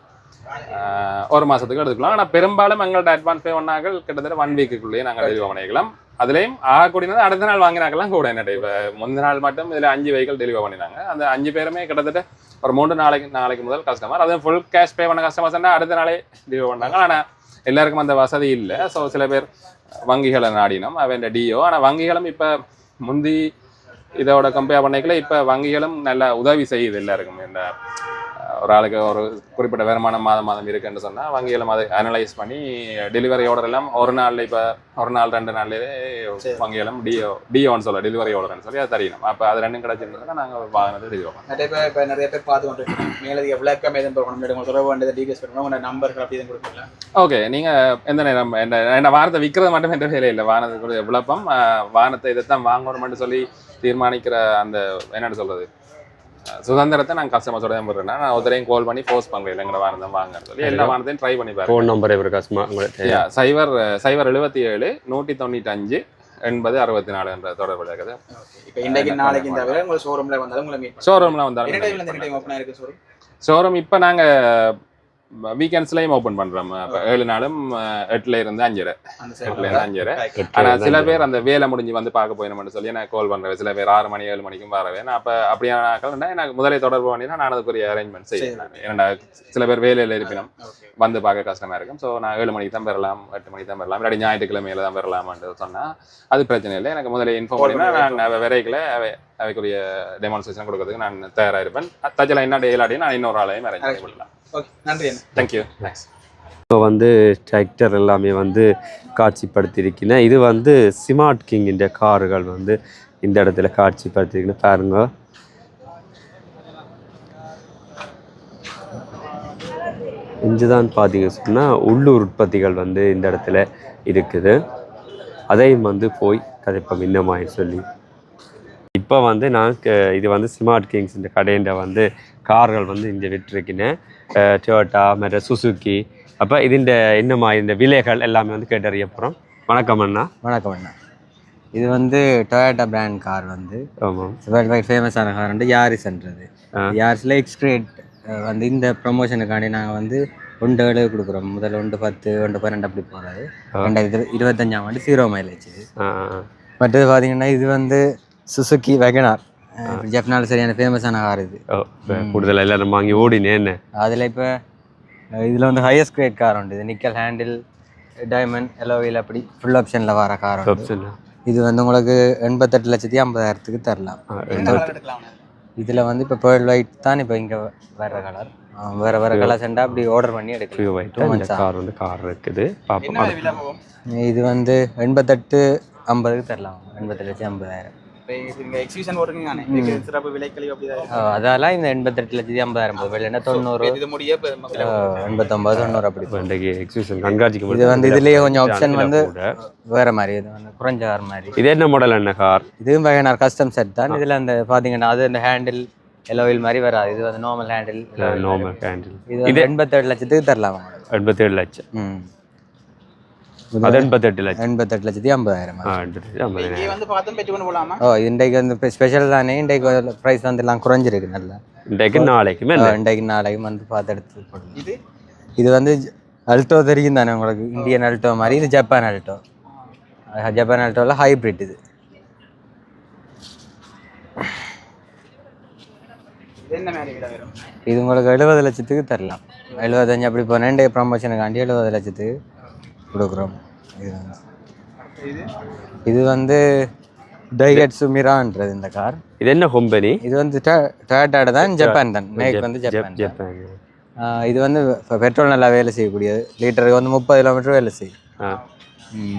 1 மாதத்துக்கு எடுத்துக்கலாம். ஆனால் பெரும்பாலும் எங்கள்ட்ட அட்வான்ஸ் பே பண்ணாக்கள் கிட்டத்தட்ட 1 வீக்குள்ளேயே நாங்கள் டெலிவரி பண்ணிக்கலாம். அதுலேயும் ஆகக்கூடியது அடுத்த நாள் வாங்கினாக்கெல்லாம் கூட என்ன இப்போ முந்தின நாள் மட்டும் இதில் 5 வெஹிக்கிள் டெலிவரி பண்ணினாங்க. அந்த 5 பேருமே கிட்டத்தட்ட ஒரு 3 நாளைக்கு முதல் கஸ்டமர். அதுவும் ஃபுல் கேஷ் பே பண்ண கஸ்டமர்ஸ்னால் அடுத்த நாளே டெலிவரி பண்ணாங்க. ஆனால் எல்லாருக்கும் அந்த வசதி இல்லை. ஸோ சில பேர் வங்கிகளை நாடினோம் அவன் டிஓ. ஆனால் வங்கிகளும் இப்போ முந்தி இதோட கம்பேர் பண்ணிக்கல இப்போ வங்கிகளும் நல்லா உதவி செய்யுது எல்லாருக்கும். இந்த ஒரு ஆளுக்கு ஒரு குறிப்பிட்ட வருமானம் மாதம் இருக்குன்னு சொன்னால் வங்கிகளும் அதை அனலைஸ் பண்ணி டெலிவரி ஆர்டர் எல்லாம் ஒரு நாளில் இப்போ 1 நாள் 2 நாள்லேயே வங்கிகளும் டிஓன்னு சொல்ல டெலிவரி ஆர்டர்னு சொல்லி அதை தரணும். அப்போ அது ரெண்டும் கிடச்சிருந்ததுன்னா நாங்கள் வாங்கினது டெலிவரி பண்ணோம். இப்போ நிறைய பேர் பார்த்து கொண்டு மேலதிக விளக்கம் எதுவும் போகணும் சொல்ல வேண்டியது டீடைல்ஸ் பண்ணணும், உங்களோட நம்பர்கள் அப்படி எதுவும் கொடுக்கல? ஓகே, நீங்கள் எந்த நேரம் என்ன வானத்தை விற்கிறது மட்டும் என்ற வேலை இல்லை. வானத்துக்கு விளப்பம் வானத்தை இதைத்தான் வாங்கணும்னு சொல்லி தீர்மானிக்கிற அந்த என்னென்னு சொல்கிறது சுதந்திரத்தை நாங்கள் கஸ்டமர்ஸோட தான் போடுறேன்னா நான் ஒருத்தரையும் கால் பண்ணி போஸ்ட் பண்ணுறேன் எங்களை வாகனம் வாங்கன்னு சொல்லி எல்லா வாகனத்தையும் ட்ரை பண்ணி பாருங்க. ஃபோன் நம்பர் இவர் கஸ்டமர் 077 195 80 64 தொடர்பு இருக்குது. இப்போ இன்றைக்கு நாளைக்கு இந்த வேலை உங்கள் ஷோரூமில் வந்தாலும் உங்களை மீட் ஷோரூமில் வந்தாலும் ஷோரூம் இப்போ நாங்கள் வீக்கெண்ட்ஸ்லையும் ஓப்பன் பண்ணுறோம். இப்போ 7 நாளும் 8ல இருந்து 5:30. ஆனால் சில பேர் அந்த வேலை முடிஞ்சு வந்து பார்க்க போயிடணும்னு சொல்லி நான் கால் பண்ணுறேன். சில பேர் 6 மணி 7 மணிக்கும் வரவே. நான் அப்போ அப்படியான நாட்கள் எனக்கு முதலே தொடர்பு பண்ணினா நான் அதுக்குரிய அரேஞ்ச்மெண்ட் செய்யணும். ஏன்னா சில பேர் வேலையில் இருப்பினும் வந்து பார்க்க கஷ்டமாக இருக்கும். ஸோ நான் 7 மணிக்கு தான் பெறலாம், 8 மணிக்கு தான் பெறலாம், இல்லாட்டி ஞாயிற்றுக்கிழமையில தான் பெறலாம்னு சொன்னால் அது பிரச்சனை இல்லை. எனக்கு முதலே இன்ஃபார்ம் பண்ணினா நான் விரைக்கில் அவைக்குரிய டெமான்ஸ்ட்ரேஷன் கொடுக்கறதுக்கு நான் தயாராக இருப்பேன். தச்சலாம் என்ன டேலாடியும் நான் இன்னொரு ஆளையும் அரேஞ்ச் பண்ணலாம். ஓகே, நன்றி. தேங்க்யூ. இப்போ வந்து டிராக்டர் எல்லாமே வந்து காட்சிப்படுத்தியிருக்கேன். இது வந்து ஸ்மார்ட் கிங்கின்ற கார்கள் வந்து இந்த இடத்துல காட்சிப்படுத்தியிருக்கேன் பாருங்க. இஞ்சுதான் பார்த்தீங்க சொன்னால் உள்ளூர் உற்பத்திகள் வந்து இந்த இடத்துல இருக்குது. அதையும் வந்து போய் கதைப்போம் இன்னமாய் சொல்லி. இப்போ வந்து நான் இது வந்து ஸ்மார்ட் கிங்ஸ் இந்த கடையில வந்து கார்கள் வந்து இங்கே விட்டுருக்கினேன். டொயோட்டா மற்ற சுசுக்கி. அப்போ இதுண்ட இன்னமா இந்த விலைகள் எல்லாமே வந்து கேட்டறிய போகிறோம். வணக்கம் அண்ணா. வணக்கம் அண்ணா. இது வந்து டொயோட்டா பிராண்ட் கார் வந்து ஆமாம் ஃபேமஸான கார் வந்து யாரிஸ்ன்றது. யாரிஸில் எக்ஸ்கிரேட் வந்து இந்த ப்ரொமோஷனுக்காண்டி நாங்கள் வந்து 1.7 கொடுக்குறோம். முதல்ல 1.10 1.12 அப்படி போகிறது. 2025ஆம் ஆண்டு 0 மைலேஜ். மற்றது பார்த்தீங்கன்னா இது வந்து சுசுக்கி வெகனார். ஜப்பானில் சரியான ஃபேமஸான கார் இது. கூடுதலாக எல்லாரும் வாங்கி ஓடினேன். அதில் இப்போ இதில் வந்து ஹையஸ்ட் கிரேட் கார் உண்டு. இது நிக்கல் ஹேண்டில் டைமண்ட் எலோவில் அப்படி ஃபுல் ஆப்ஷனில் வர கார். இது வந்து உங்களுக்கு 88,50,000 தரலாம். இதில் வந்து இப்போ பேர்ல் ஒயிட் தான் இப்போ இங்கே வர்ற கலர். வேறு கலர் சென்டா அப்படி ஆர்டர் பண்ணி எடுக்கலாம். கார் வந்து கார் இருக்குது பார்ப்போம். இது வந்து 88,50,000 தரலாம். 88,50,000. அதெல்லாம் இந்த 88,50,000 வெளியினா 90 89 90 அப்படி. இது வந்து இதுலயே கொஞ்சம் ஆப்ஷன் வந்து வேற மாதிரி, இது வந்து குறைஞ்ச கார் மாதிரி. இது என்ன மாடல் என்ன கார்? இதுவும் வேகனார் கஸ்டம் செட் தான். இதுல அந்த பாத்தீங்கன்னா அது அந்த ஹேண்டில் எலோவில் மாதிரி வராது. இது வந்து நார்மல் ஹேண்டில். இது 87 லட்சத்துக்கு தரலாம். 87 லட்சம். அது 88,50,000. இன்றைக்கு வந்து ஸ்பெஷல் தானே. இன்றைக்கு ப்ரைஸ் வந்து எல்லாம் குறைஞ்சிருக்கு நல்லா. இன்றைக்கு நாளைக்கு வந்து பார்த்து எடுத்து போடலாம். இது வந்து அல்டோ தெரியும் தானே உங்களுக்கு, இந்தியன் அல்டோ மாதிரி. இது ஜப்பான் அல்டோ. ஜப்பான் அல்டோவில் ஹைப்ரிட் இது. இது உங்களுக்கு 70 லட்சத்துக்கு தரலாம். 75 அப்படி போனேன் ப்ரமோஷனுக்காண்டி 70 லட்சத்துக்கு கொடுக்குறோம். இது வந்து டைகட்சு மிரான்றது இந்த கார். இது என்ன கம்பெனி? இது வந்து டொயோட்டா தான், ஜப்பான் தான். மேக் வந்து ஜப்பான். இது வந்து பெட்ரோல் நல்லா வேலை செய்யக்கூடியது. லிட்டருக்கு வந்து 30 கிலோமீட்டர் வேலை செய்யும்.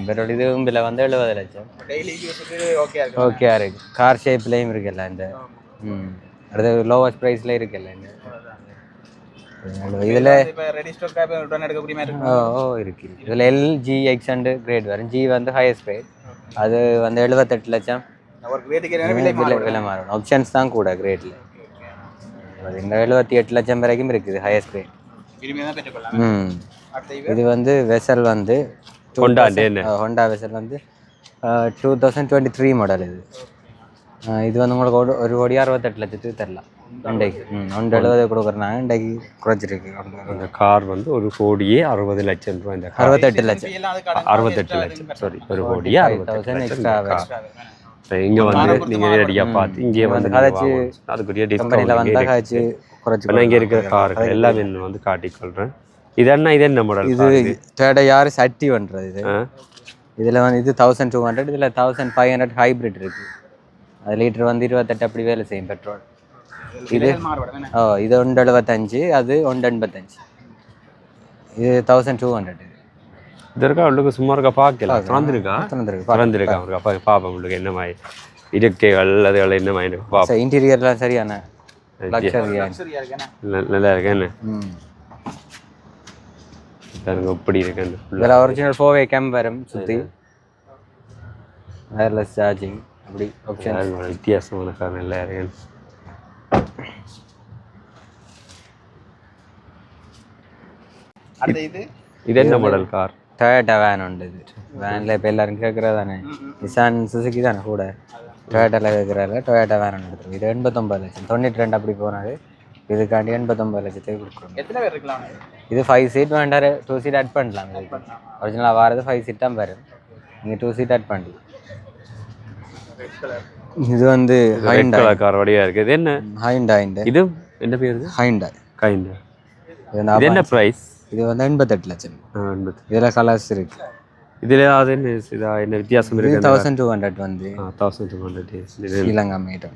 பெட்ரோல். இது விலை வந்து 70 லட்சம். ஓகே இருக்கு. கார் ஷேப்லேயும் இருக்குல்ல இந்த. அடுத்து லோவஸ்ட் ப்ரைஸில் இருக்குல்ல இந்த. இதில் இருக்கு. இதில் LG X1 கிரேட் வரும். G வந்து ஹையஸ்ட் கிரேட். அது வந்து 78 லட்சம் விலை மாறும். ஆப்ஷன்ஸ் தான் கூட கிரேட்டில். இந்த 78 லட்சம் வரைக்கும் இருக்குது ஹையஸ்ட் கிரேட். இது வந்து வெசல் வந்து ஹோண்டா வெசல் வந்து 2023 மாடல். இது வந்து உங்களுக்கு 1,68 லட்சத்துக்கு தரலாம். இன்றைக்கு 170 கொடுக்குறாங்க. இன்றைக்கு குறைச்சிருக்கு. அந்த கார் வந்து 1,60 லட்சம் ரூபாய். இந்த 68 லட்சம் 68 லட்சம் சாரி 1,60,000 எக்ஸ்ட்ரா. இங்க வந்து நீங்க நேரடியா பார்த்து இங்கே வந்து கதைச்சு அதுக்குரிய டிஸ்கவுண்ட்ல வந்து கதைச்சு குறைச்சு இங்க இருக்கிற கார்கள் எல்லாமே வந்து காட்டிக்கொள்றேன். இது என்ன மாடல்? இது டொயோட்டா யாரிஸ் சட்டி பண்றது. இதுல வந்து இது 1200, இதுல 1500 ஹைபிரிட் இருக்கு. அது லிட்டர் வந்து 28 அப்படி வேலை செய்யும் பெட்ரோல். இது இது 175, அது 185. இது 1200. இதற்கா உள்ளுக்கு சும்மா இருக்கா பார்க்கலாம். திறந்துருக்கா பாப்பா உங்களுக்கு என்ன மாதிரி இருக்கைகள் அதுகள் என்ன மாதிரி பாப்பா. இன்டீரியர்லாம் சரியான நல்லா இருக்கு. என்ன இப்படி இருக்கு. இதில் ஒரிஜினல் 4-way கேம் வரும். சுற்றி வயர்லெஸ் சார்ஜிங் அப்படி ஆப்ஷன். வித்தியாசமான கார் நல்லா இருக்கு. இது என்ன மாடல் கார்? டொயோட்டா வேன் உண்டு. இது வேனில் இப்போ எல்லாரும் கேட்குறது தானே. நிசான் சுசுக்கி தானே கூட. டொயோட்டாவில் கேட்குறாரு. டொயோட்டா வேன் ஒன்று எடுத்துருவோம். இது 89 லட்சம். 92 அப்படி போனாரு. இதுக்காண்டி 89 லட்சத்துக்கு கொடுக்குறோம். எத்தனை பேர் இருக்கலாம்? இது 5 சீட் வேண்டாரு. 2 சீட் ஆட் பண்ணலாம். இதுக்கு ஒரிஜினலாக வாரது 5 சீட் தான் வரும். நீங்கள் 2 சீட் ஆட் பண்ணலாம். இது வந்து ஹைண்டாய் கார் வடியா இருக்கு. இது என்ன? ஹைண்டாய். இது என்ன பேர்? ஹைண்டாய். இது என்ன பிரைஸ்? இது வந்து 88 லட்சம். இதில் கலர்ஸ் இருக்கு. இதில் அது என்ன வித்தியாசம் இருக்கு? 1200 வந்து 1200 ஸ்ரீலங்கா மேட்.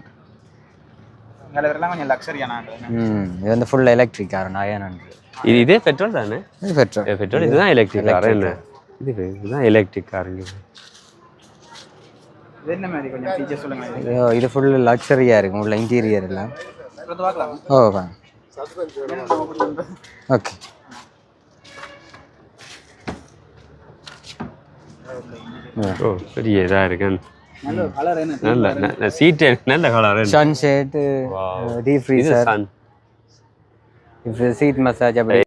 இது வந்து ஃபுல் எலக்ட்ரிக் கார். 900. இதே பெட்ரோல் தானே? பெட்ரோல். இதுதான் எலக்ட்ரிக் கார். என்ன இதுதான் எலக்ட்ரிக் காருங்க. இது ஃபுல் லக்ஸரியாக இருக்கும். உள்ள இன்டீரியர் எல்லாம். Oh okay. பெரிய இதாக இருக்கு. நல்ல சீட்டு நல்ல colour. Sunset, deep freezer, seat massage அப்படி.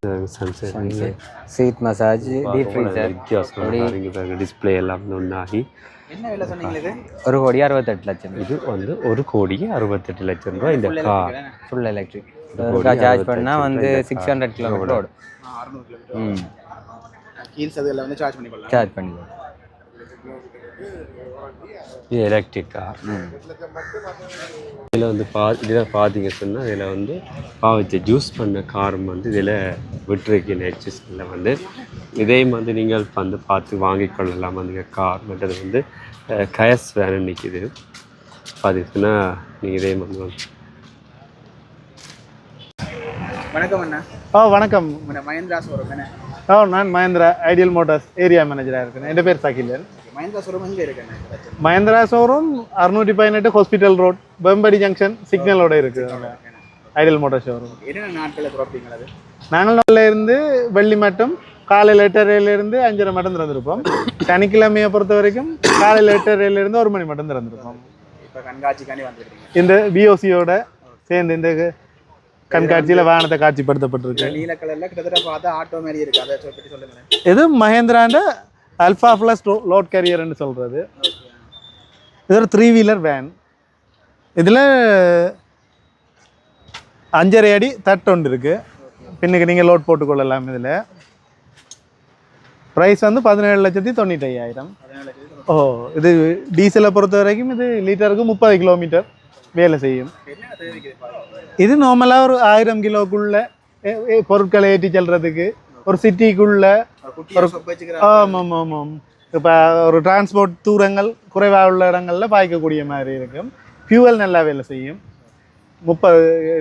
சீட் மசாஜ், டீப் ஃப்ரீசர் வித்தியாசம். டிஸ்பிளே எல்லாம் ஒன்றாகி என்ன விலை சொன்னீங்க? இது 1,68 லட்சம். இது வந்து 1,68 லட்சம் ரூபாய். இந்த கார் ஃபுல் எலக்ட்ரிக். சார்ஜ் பண்ணால் வந்து 600 கிலோமீட்டர் ஓடும். கீல்ஸ் அதெல்லாம் வந்து சார்ஜ் பண்ணிக்கலாம். சார்ஜ் பண்ணிக்கலாம். இது எலக்ட்ரிக் கார். இதில் வந்து இதில் பார்த்தீங்க சொன்னால் இதில் வந்து பாவச்ச ஜூஸ் பண்ண காரம் வந்து இதில் விட்டுருக்கு. நெட்ஜஸ்டில் வந்து இதையும் வந்து நீங்கள் வந்து பார்த்து வாங்கிக்கொள்ளலாம். அந்த கார் மற்றது வந்து கயஸ் வேணும் நிற்கிது. பார்த்தீங்கன்னா நீங்கள் இதையும் வந்து வணக்கம் அண்ணா. வணக்கம். மஹேந்திரா ஷோரூம் என்ன? நான் மஹேந்திரா ஐடியல் மோட்டார்ஸ் ஏரியா மேனேஜராக இருக்கேன். என் பேர் சகிலன். மஹேந்திரா ஷோரூம் எங்கே இருக்குண்ணே? Mahindra showroom 618 hospital road, Pembadi junction சிக்னலோட இருக்குது ஐடியல் மோட்டார் ஷோரூம். என்னென்ன நாட்களில் திறப்பீங்களா? அது நாங்கள் நாளில் இருந்து வெள்ளி மட்டும் காலையில் 8:30 5:30 மட்டும் திறந்துருப்போம். சனிக்கிழமையை பொறுத்த வரைக்கும் காலையில் 8:30 1 மணி மட்டும் திறந்துருப்போம். இப்போ கண்காட்சிக்காண்டி வந்துருக்கீங்க. இந்த பிஓசியோட சேர்ந்து இந்த கண்காட்சியில் வாகனத்தை காட்சிப்படுத்தப்பட்டிருக்கு. நீல கலர்ல கிட்டத்தட்ட பார்த்தா ஆட்டோ மாதிரி இருக்கு. அதை பற்றி சொல்லுங்களேன். இது மஹேந்திராண்ட அல்ஃபா ப்ளஸ் லோட் கேரியர்னு சொல்கிறது. இது ஒரு 3 வீலர் வேன். இதில் 5.5 அடி தட்டு ஒன்று இருக்குது. பின்னுக்கு நீங்கள் லோட் போட்டுக்கொள்ளலாம். இதில் ப்ரைஸ் வந்து 17,95,000. ஓ இது டீசலை பொறுத்த வரைக்கும் இது லிட்டருக்கு 30 கிலோமீட்டர் வேலை செய்யும். இது நார்மலாக ஒரு 1000 கிலோக்குள்ள பொருட்களை ஏற்றி செல்றதுக்கு ஒரு சிட்டிக்குள்ள ஆமாம் ஆமாம் இப்போ ஒரு டிரான்ஸ்போர்ட் தூரங்கள் குறைவாக உள்ள இடங்களில் பாய்க்கக்கூடிய மாதிரி இருக்கும். ஃபியூவல் நல்லா வேலை செய்யும். 30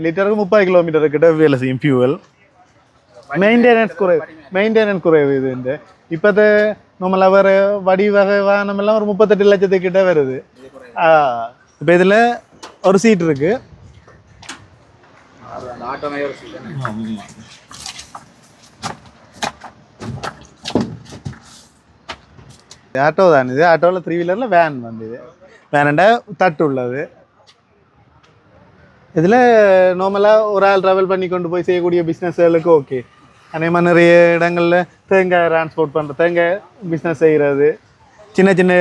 லிட்டருக்கு 30 கிலோமீட்டர் கிட்ட வேலை செய்யும் ஃபியூவல். மெயின்டெனன்ஸ் குறைவு இது. இந்த இப்போது நம்மளாக வேறு வகை வாகனமெல்லாம் ஒரு 38 லட்சத்துக்கிட்ட வருது. இப்போ இதில் ஒரு சீட் இருக்குது. ஆட்டோ தான் இது. ஆட்டோவில் 3 வீலரில் வேன் வந்தது. வேனண்டா தட்டு உள்ளது. இதில் நார்மலாக ஒரு ஆள் ட்ராவல் பண்ணி கொண்டு போய் செய்யக்கூடிய பிஸ்னஸ்களுக்கு ஓகே. அதே மாதிரி நிறைய இடங்களில் தேங்காய் டிரான்ஸ்போர்ட் பண்ணுற தேங்காய் பிஸ்னஸ் செய்கிறது, சின்ன சின்ன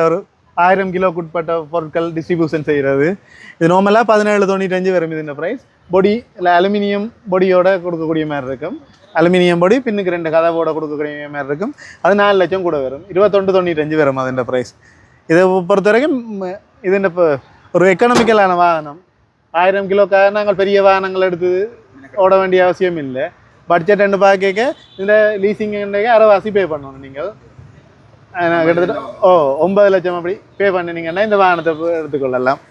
ஒரு 1000 கிலோக்கு உட்பட்ட பொருட்கள் டிஸ்ட்ரிபியூஷன் செய்கிறது. இது நார்மலாக 17,95 வரும் இந்த ப்ரைஸ். பொடி இல்லை அலுமினியம் பொடியோட கொடுக்கக்கூடிய மாதிரி இருக்கும். அலுமினியம் பொடி பின்னுக்கு 2 கதவோட கொடுக்கக்கூடிய மாதிரி இருக்கும். அது 4 லட்சம் கூட வரும். 21,95 வரும் அதுன்ற ப்ரைஸ். இதை பொறுத்த வரைக்கும் இது இப்போ ஒரு எக்கனாமிக்கலான வாகனம். 1000 கிலோக்காக நாங்கள் பெரிய வாகனங்கள் எடுத்து ஓட வேண்டிய அவசியம் இல்லை. பட்ஜெட் ரெண்டு பார்க்க இந்த லீசிங் அரைவாசி பே பண்ணணும் நீங்கள். கிட்டத்தட்ட 9 லட்சம் அப்படி பே பண்ணினீங்கன்னா இந்த வாகனத்தை எடுத்துக்கொள்ளலாம்.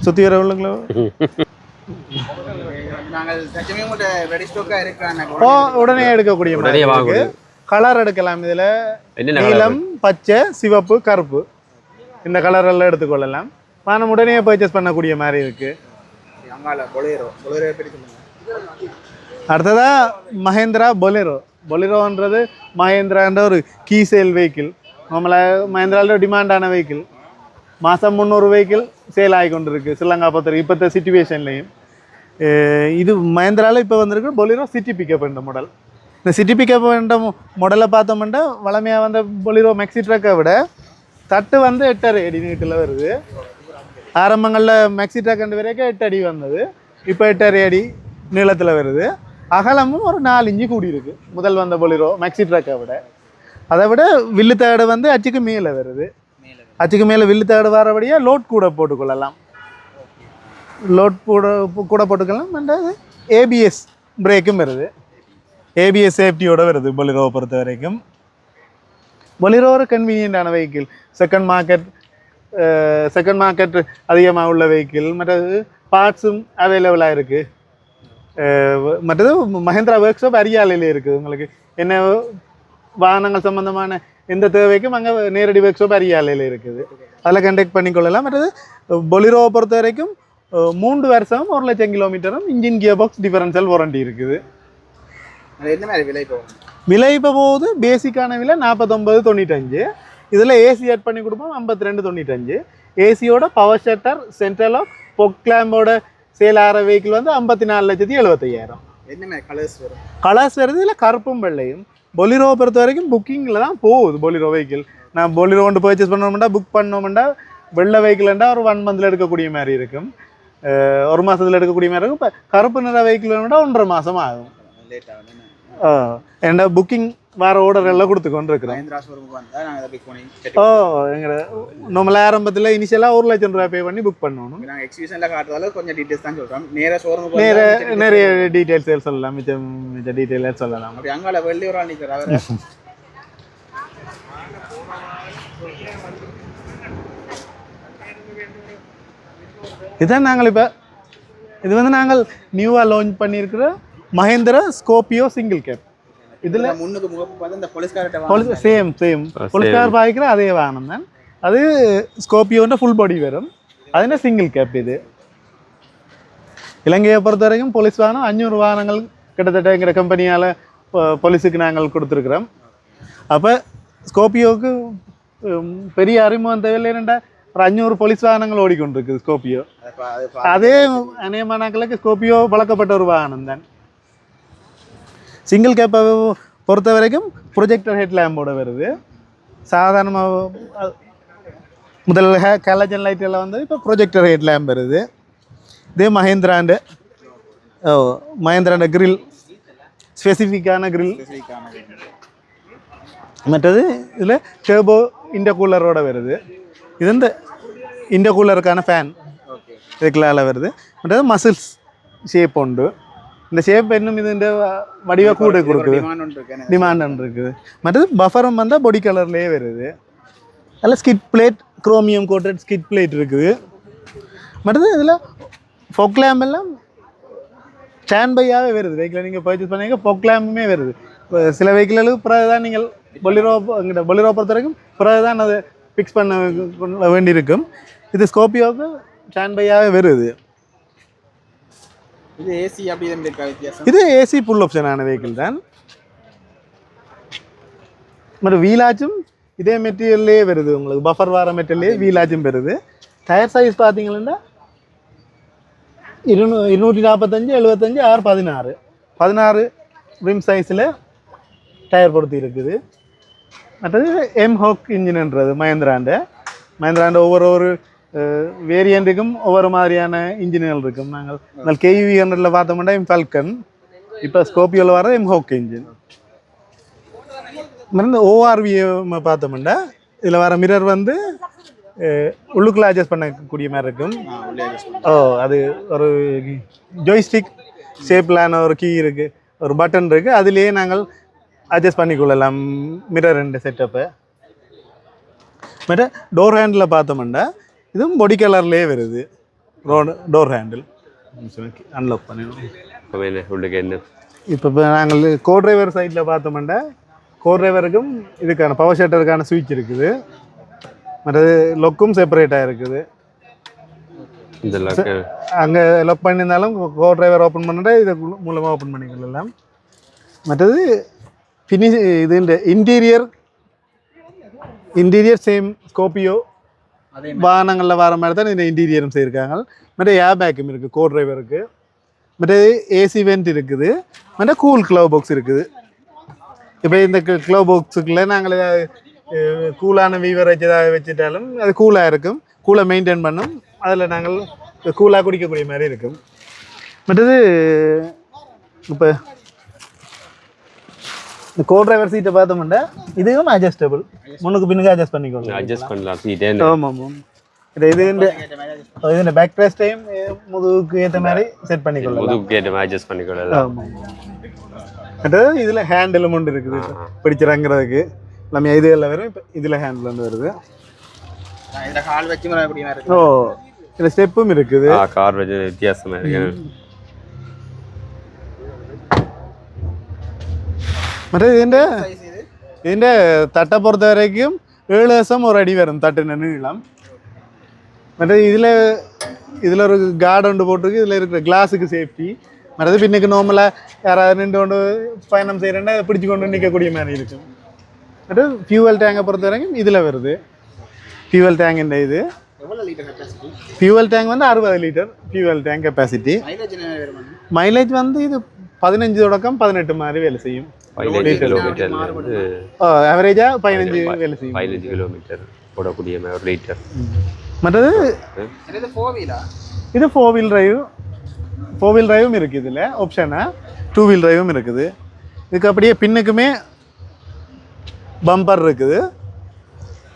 சுற்றி வர உள்ளங்களோ உடனே எடுக்கக்கூடிய கலர் எடுக்கலாம். இதில் நீலம், பச்சை, சிவப்பு, கருப்பு இந்த கலரெல்லாம் எடுத்துக்கொள்ளலாம். வானம் உடனே பர்ச்சேஸ் பண்ணக்கூடிய மாதிரி இருக்கு. அடுத்ததா மஹேந்திரா பொலேரோ. பொலேரோன்றது மஹேந்திரான்ற ஒரு கீ சேல் வெஹிக்கிள். நம்மளாக மஹேந்திராவோட டிமாண்டான வெஹிக்கிள். மாதம் 300 வெஹிக்கிள் சேல் ஆகி கொண்டு இருக்குது ஸ்ரீலங்கா பொறுத்தவரைக்கும் இப்போத்த சிச்சுவேஷன்லையும். இது மஹேந்திராவில் இப்போ வந்திருக்கு பொலேரோ சிட்டி பிக்கப் என்ற மாடல். இந்த சிட்டி பிக்கப் என்ற மாடலை பார்த்தோம்னா வளமையாக வந்த பொலேரோ மேக்ஸி ட்ரக்கை விட தட்டு வந்து 8.5 அடி நீட்டில் வருது. ஆரம்பங்களில் மேக்ஸி ட்ரக் ரெண்டு வரைக்கும் 8 அடி வந்தது. இப்போ 8.5 அடி நீளத்தில் வருது. அகலமும் ஒரு 4 இன்ச்சு கூடி இருக்குது முதல் வந்த பொலிரோ மேக்ஸி ட்ரக்கை விட. அதை விட வில்லு தேடு வந்து அச்சுக்கு மேலே வருது. அச்சுக்கு மேலே வில்லு தேடு வரபடியாக லோட் கூட போட்டுக்கொள்ளலாம். லோட் கூட போட்டுக்கலாம். ரெண்டாவது ஏபிஎஸ் பிரேக்கும் வருது. ஏபிஎஸ் சேஃப்டியோடு வருது பொலிரோவை பொறுத்த வரைக்கும். பொலிரோ ஒரு கன்வீனியண்டான வெஹிக்கிள். செகண்ட் மார்க்கெட் அதிகமாக உள்ள வெஹிக்கிள். மற்றது பார்ட்ஸும் அவைலபிளாக இருக்குது. மற்றது மஹேந்திரா ஒர்க் ஷாப் அரியாலையில் இருக்குது. உங்களுக்கு என்ன வாகனங்கள் சம்மந்தமான எந்த தேவைக்கும் அங்கே நேரடி ஒர்க் ஷாப் அரியாலையில் இருக்குது. அதில் கண்டக்ட் பண்ணிக்கொள்ளலாம். மற்றது பொலிரோவை பொறுத்த வரைக்கும் 3 வருஷம் 1 லட்சம் கிலோமீட்டரும் engine gear box differential warranty இருக்குது. என்ன மாதிரி விலை போகும்? விலை இப்போ போகுது பேசிக்கான விலை 49,95. இதில் ஏசி ஆட் பண்ணி கொடுப்போம் 52,95. ஏசியோட பவர் ஷட்டர் சென்ட்ரல் ஆஃப் பொக்லாம்போட சேல் ஆகிற வெஹிக்கிள் வந்து 54,75,000. என்ன மாதிரி கலர்ஸ் வரும்? கலர்ஸ் வருது. இதில் கருப்பும் வெள்ளையும். பொலிரோவை பொறுத்த வரைக்கும் புக்கிங்கில் தான் போகுது பொலிரோ வெஹிக்கிள். நான் பொலிரோ ஒன்று பர்ச்சேஸ் பண்ணோம்னா புக் பண்ணோம்னா வெள்ளை வெஹிக்கிள்ண்டா ஒரு 1 மந்தில் எடுக்கக்கூடிய மாதிரி இருக்கும். 1 மாதத்தில் எடுக்கக்கூடிய மாதிரி இருக்கும். இப்போ கருப்பு நிற வெஹிக்கிள் 1.5 மாதம் ஆகும். என்ன புக்கிங் வேறு ஆர்டர் எல்லாம் கொடுத்து கொண்டு இருக்கிறோம். எங்களை நம்மள ஆரம்பத்தில் இனிஷியலாக 1 லட்சம் ரூபாய் பே பண்ணி புக் பண்ணணும். கொஞ்சம் டீட்டெயில்ஸ் தான் சொல்கிறோம். நேராக நிறைய டீட்டெயில்ஸ் சொல்லலாம். மிச்சம் டீட்டெயில்ஸ் சொல்லலாம். அப்படி அங்கால வெள்ளி ஒரு ஆள் நிற்கிறார். இதுதான் நாங்கள் இப்போ இது வந்து நாங்கள் நியூவாக லான்ச் பண்ணியிருக்கிற மஹேந்திரா ஸ்கோபியோ சிங்கிள் கேப். இதில் முன்னுக்கு முகப்பு பார்த்து இந்த போலீஸ்கார்ட்ட சேம் போலீஸ்கார் பாய்க்கிற அதே வாகனம் தான். அது ஸ்கோபியோன்ற ஃபுல் பாடி வரும். அதுனா சிங்கிள் கேப். இது இலங்கையை பொறுத்த வரைக்கும் போலீஸ் வாகனம் 500 வாகனங்கள் கிட்டத்தட்ட எங்கள் கம்பெனியால் போலீஸுக்கு நாங்கள் கொடுத்துருக்குறோம். அப்போ ஸ்கோபியோவுக்கு பெரிய அறிமுகம் தேவையில்லை. என்னென்னா ஒரு 500 போலீஸ் வாகனங்கள் ஓடிக்கொண்டிருக்குது ஸ்கோபியோ. அதே அநேகமானாக்களுக்கு ஸ்கோபியோ பழக்கப்பட்ட ஒரு வாகனம் தான். சிங்கிள் கேப்பை பொறுத்த வரைக்கும் ப்ரொஜெக்டர் ஹெட் லேம்போட வருது. சாதாரணமாக முதல் கலஜன் லைட்டில் வந்து இப்போ ப்ரொஜெக்டர் ஹெட் லேம்ப் வருது. இதே மஹேந்திராண்ட கிரில் ஸ்பெசிஃபிக்கான கிரில். மற்றது இதில் டர்போ இன்டர்கூலரோட வருது. இது இந்த இன்டர்கூலருக்கான ஃபேன் இதுக்குள்ளால வருது. மற்றது மசில்ஸ் ஷேப் உண்டு. இந்த ஷேப் இன்னும் இது வடிவாக கூட கொடுக்குது, டிமாண்ட் ஒன்று இருக்குது. மற்றது பஃபரும் வந்தால் பொடி கலர்லேயே வருது. அதில் skid plate, chromium coated skid plate இருக்குது. மற்றது இதில் ஃபொக் லேம்ப் எல்லாம் ஸ்டாண்ட் பையாகவே வருது. வெஹிக்கிளை நீங்கள் பர்ச்சேஸ் பண்ணீங்க ஃபொக் லேம்புமே வருது. சில வெஹிக்கிளுக்கு பிறகு தான் நீங்கள் பொலிரோ பொறுத்த வரைக்கும் பிறகு தான் அதை ஃபிக்ஸ் பண்ண வேண்டியிருக்கும். இது ஸ்கோப்பியோவுக்கு ஸ்டாண்ட் பையாகவே வருது. இது ஏசி அப்படி தான் இருக்கா வித்தியாசம்? இது ஏசி ஃபுல் ஆப்ஷனான வெஹிக்கிள் தான். மற்றும் வீலாச்சும் இதே மெட்டீரியல்லே வருது. உங்களுக்கு பஃபர் வார மெட்டீரியல்லே வீலாச்சும் வருது. டயர் சைஸ் பார்த்தீங்கன்னா 245, 75, 6, 16 ரிம் சைஸில் டயர் பொறுத்து இருக்குது. மற்றது எம்ஹாக் இன்ஜின்ன்றது மஹேந்திராண்ட ஒவ்வொரு வேரியண்ட்டுக்கும் ஒவ்வொரு மாதிரியான இன்ஜின்கள் இருக்கும். நாங்கள் கேவி 100ல் பார்த்தோம்னா ஃபால்கன், இப்போ ஸ்கோப்பியோவில் வர எம்ஹாக் இன்ஜின். இந்த ஓஆர்வி பார்த்தோம்னா இதில் வர மிரர் வந்து உள்ளுக்குள்ளே அட்ஜஸ்ட் பண்ணக்கூடிய மாதிரி இருக்கும். அது ஒரு ஜோய்ஸ்டிக் ஷேப்லான ஒரு கீ இருக்குது, ஒரு பட்டன் இருக்குது. அதுலேயே நாங்கள் அட்ஜஸ்ட் பண்ணிக்கொள்ளலாம் மிரர் ரெண்டு செட்டப்பை. மற்ற டோர் ஹேண்டில் பார்த்தோம்னா இதுவும் பொடி கலர்லேயே வருது. டோர் ஹேண்டில் அன்லாக் பண்ணிடுவோம். இப்போ நாங்கள் கோ டிரைவர் சைடில் பார்த்தோம்னா கோ டிரைவருக்கும் இதுக்கான பவர் ஷட்டருக்கான ஸ்விட்ச் இருக்குது. மற்றது லொக்கும் செப்பரேட்டாக இருக்குது. அங்கே லொக் பண்ணியிருந்தாலும் கோ டிரைவர் ஓப்பன் பண்ணிட்டா இதை மூலமாக ஓப்பன் பண்ணிக்கலாம். மற்றது இது இந்த இன்டீரியர் சேம் ஸ்கோப்பியோ வாகனங்களில் வர மாதிரி தான் இந்த இன்டீரியரும் செய்திருக்காங்க. மற்ற ஏர் பேக்கும் இருக்குது கோ டிரைவருக்கு. மற்றது ஏசி வெண்ட் இருக்குது. மற்ற கூல் க்ளவ் பாக்ஸ் இருக்குது. இப்போ இந்த க்ளவ் பாக்ஸுக்குள்ளே நாங்கள் கூலான வீவர் வச்சுட்டாலும் அது கூலாக இருக்கும், கூலை மெயின்டைன் பண்ணும். அதில் நாங்கள் கூலாக குடிக்கக்கூடிய மாதிரி இருக்கும். மற்றது இப்போ இந்த கோ டிரைவர் சீட்டை பார்த்தோம்னா இதுவும் அட்ஜஸ்டபிள், முன்னுக்கு பின்னுக்கு அட்ஜஸ்ட் பண்ணிக்கோங்க, அட்ஜஸ்ட் பண்ணலாம் சீட். ஆமாம் ஆமாம். இது இந்த பேக் ரெஸ்ட் டைம் முதுகுக்கு ஏற்ற மாதிரி செட் பண்ணிக்கொள்ளலாம், முதுகுக்கு ஏற்ற மாதிரி அட்ஜஸ்ட் பண்ணிக்கொள்ளலாம். ஆமாம். அதாவது இதில் ஹேண்டிலும் ஒன்று இருக்குது பிடிச்சிறங்கிறதுக்கு. நம்ம இது எல்லாம் வரும். இப்போ இதில் ஹேண்டில் வந்து வருது. ஓ, இதில் ஸ்டெப்பும் இருக்குது. கார் வச்சு வித்தியாசமாக இருக்கு. மற்ற ഇതിൻ്റെ തട്ട பொறுத்த வரைக்கும் 7 அசம் ஒரு அடி வரும் தட்டு நீளம். மற்ற இதில் ஒரு கார்டு ஒன்று போட்டிருக்கு. இதில் இருக்கிற கிளாஸுக்கு சேஃப்டி. மற்றது பின்னுக்கு நார்மலாக யாராவது நின்று கொண்டு பயணம் செய்கிறேன்னா பிடிச்சி கொண்டு நிற்கக்கூடிய மாதிரி இருக்கும். மற்ற ஃபியூவல் டேங்கை பொறுத்த வரைக்கும் இதில் வருது. ஃபியூவல் டேங்க் இந்த இது ஃபியூவல் டேங்க் வந்து 60 litre fuel tank capacity. Mileage வந்து இது 15 தொடக்கம் 18 மாதிரி வேலை செய்யும். 15 கிலோமீட்டர் ஆவரேஜா 15 வேலை செய்யும். 15 கிலோமீட்டர் போடக்கூடிய ஒரு லிட்டர். மற்றது இது 4 வீல் டிரைவ். 4 வீல் டிரைவும் இருக்குது. இதில் ஆப்ஷனாக 2 வீல் டிரைவும் இருக்குது. இதுக்கு அப்படியே பின்னுக்குமே பம்பர் இருக்குது.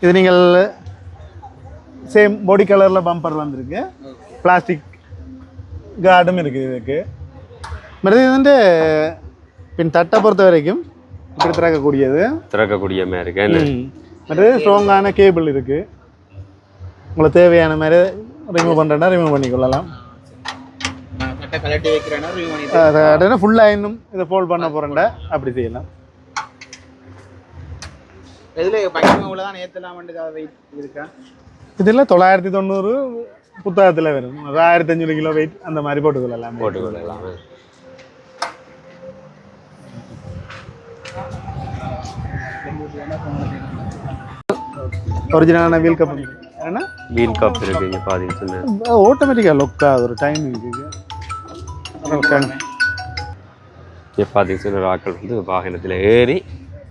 இது நீங்கள் சேம் பாடி கலரில் பம்பர் வந்திருக்கு. பிளாஸ்டிக் கார்டும் இருக்குது இதுக்கு. மற்றது இது வந்து பின் தட்டை பொறுத்த வரைக்கும் இப்படி திறக்கக்கூடிய மாதிரி இருக்கு. மற்றது ஸ்ட்ராங்கான கேபிள் இருக்குது. உங்களுக்கு தேவையான மாதிரி ரிமூவ் பண்ணுறேன்னா ரிமூவ் பண்ணிக்கொள்ளலாம். ஃபுல்லாக இன்னும் இதை ஃபோல்ட் பண்ண போகிறேன்டா அப்படி செய்யலாம். இதில் 990 புத்தகத்தில் வரும். 1500 கிலோ வெயிட் அந்த மாதிரி போட்டுக்கொள்ளலாம். ஒரிஜினலான வீல் கப் என்ன வீல் கப் இருக்கு. இங்கே பார்த்தீங்கன்னா ஆட்டோமேட்டிக்காக லொக்கா ஒரு டைம் இருக்குது. இங்கே பார்த்தீங்கன்னா ஆட்கள் வந்து வாகனத்தில் ஏறி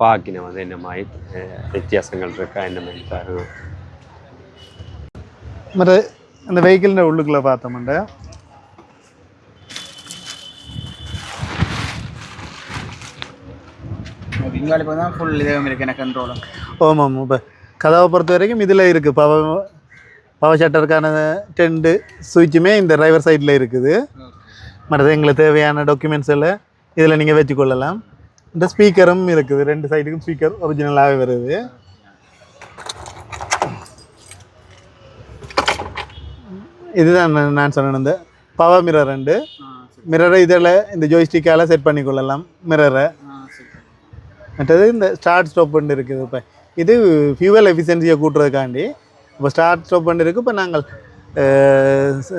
பார்க்கின வந்து என்ன மாதிரி வித்தியாசங்கள் இருக்கா, என்ன மாதிரி பாருங்க. மற்ற அந்த வெஹிக்கிளின் உள்ளுக்குள்ளே பார்த்தோம்னா இங்கே இப்போ தான் ஃபுல் இதுவும் இருக்குது எனக்கு கண்ட்ரோலும். ஆமாம். இப்போ கதவை பொறுத்த வரைக்கும் இதில் இருக்குது பவர் ஷட்டருக்கான 2 சுவிட்சுமே இந்த டிரைவர் சைடில் இருக்குது. மற்றது எங்களுக்கு தேவையான டாக்குமெண்ட்ஸ் எல்லாம் இதில் நீங்கள் வச்சுக்கொள்ளலாம். இந்த ஸ்பீக்கரும் இருக்குது, 2 சைடுக்கும் ஸ்பீக்கர் ஒரிஜினலாகவே வருது. இதுதான் நான் சொன்னேன், இந்த பவர் மிரர் 2 மிரரை இதில் இந்த ஜோய்ஸ்டிக்கால் செட் பண்ணிக்கொள்ளலாம் மிரரை. மற்றது இந்த ஸ்டார்ட் ஸ்டாப் பண்ணி இருக்குது. இப்போ இது ஃபியூவல் எஃபிஷியன்சியை கூட்டுறதுக்காண்டி இப்போ ஸ்டார்ட் ஸ்டாப் பண்ணி இருக்குது. இப்போ நாங்கள்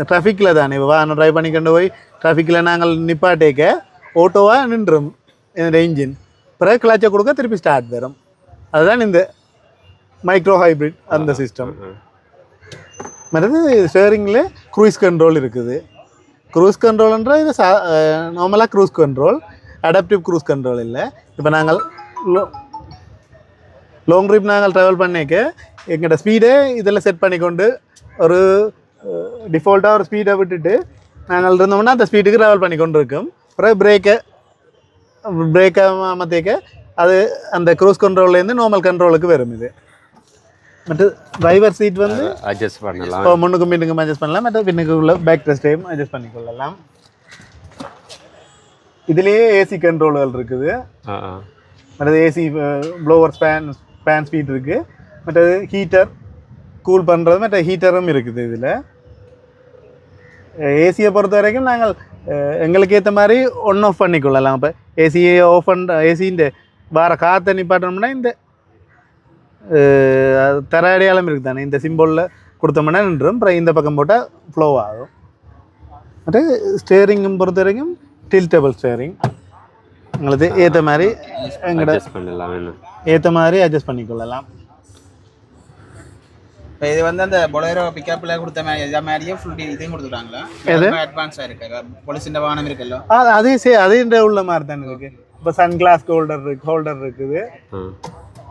டிராஃபிக்கில் தானே இப்போ வாகனம் ட்ரைவ் பண்ணிக்கொண்டு போய் டிராஃபிக்கில் நாங்கள் நிப்பாட்டேக்க ஓட்டோவாக நின்றும் இந்த இன்ஜின், பிறகு கிளச்சை கொடுக்க திருப்பி ஸ்டார்ட் வரும். அதுதான் இந்த மைக்ரோ ஹைப்ரிட் அந்த சிஸ்டம். மற்றது ஸ்டேரிங்கில் க்ரூஸ் கண்ட்ரோல் இருக்குது. க்ரூஸ் கண்ட்ரோல்ன்ற இது நார்மலாக cruise control, adaptive cruise control இல்லை. இப்போ நாங்கள் லாங் ட்ரிப் நாங்கள் ட்ராவல் பண்ணிக்க எங்களோட ஸ்பீடை இதில் செட் பண்ணிக்கொண்டு ஒரு டிஃபால்ட்டாக ஒரு ஸ்பீடை விட்டுட்டு நாங்கள் இருந்தோம்னா அந்த ஸ்பீடுக்கு ட்ராவல் பண்ணி கொண்டு இருக்கும். அப்புறம் பிரேக்கை மாற்றிக்க அது அந்த க்ரூஸ் கண்ட்ரோல்லேருந்து நார்மல் கண்ட்ரோலுக்கு வரும். இது மற்ற டிரைவர் சீட் வந்து அட்ஜஸ்ட் பண்ணலாம், இப்போ முன்னுக்கும் பின்னுக்கும் அட்ஜஸ்ட் பண்ணலாம். மற்ற பின்னுக்கு உள்ள பேக் ரெஸ்டையும் அட்ஜஸ்ட் பண்ணிக்கொள்ளலாம். இதுலேயே ஏசி கண்ட்ரோல்கள் இருக்குது. மற்றது ஏசி ப்ளோவர் ஃபேன் ஸ்பீட் இருக்குது. மற்றது ஹீட்டர் கூல் பண்ணுறது மற்ற ஹீட்டரும் இருக்குது. இதில் ஏசியை பொறுத்த வரைக்கும் நாங்கள் எங்களுக்கு ஏற்ற மாதிரி ஒன் ஆஃப் பண்ணிக்கொள்ளலாம். இப்போ ஏசியை ஆஃப் பண்ணுற ஏசின்ற வார காற்றை நிப்பாட்டோம்னா இந்த தர அடையாளம் இருக்குது தானே, இந்த சிம்பிளில் கொடுத்தோம்னா நின்றும். அப்புறம் இந்த பக்கம் போட்டால் ஃப்ளோ ஆகும். மற்ற ஸ்டேரிங்கும் பொறுத்த வரைக்கும் டில்டபிள் ஸ்டேரிங் உங்களுக்கு ஏற்ற மாதிரி எங்கள்கிட்ட ஏற்ற மாதிரி அட்ஜஸ்ட் பண்ணிக்கொள்ளலாம். இப்போ இது வந்து அந்த பொலேரோ பிக்கப்பில் கொடுத்த மாதிரி இதே மாதிரியே ஃபுல் இதையும் கொடுத்துட்டாங்களா? அட்வான்ஸாக இருக்கு பொலிசின்ற வாகனம் இருக்குல்ல, அதே உள்ள மாதிரி தானே இருக்குது. இப்போ சன்கிளாஸ் ஹோல்டர் இருக்குது.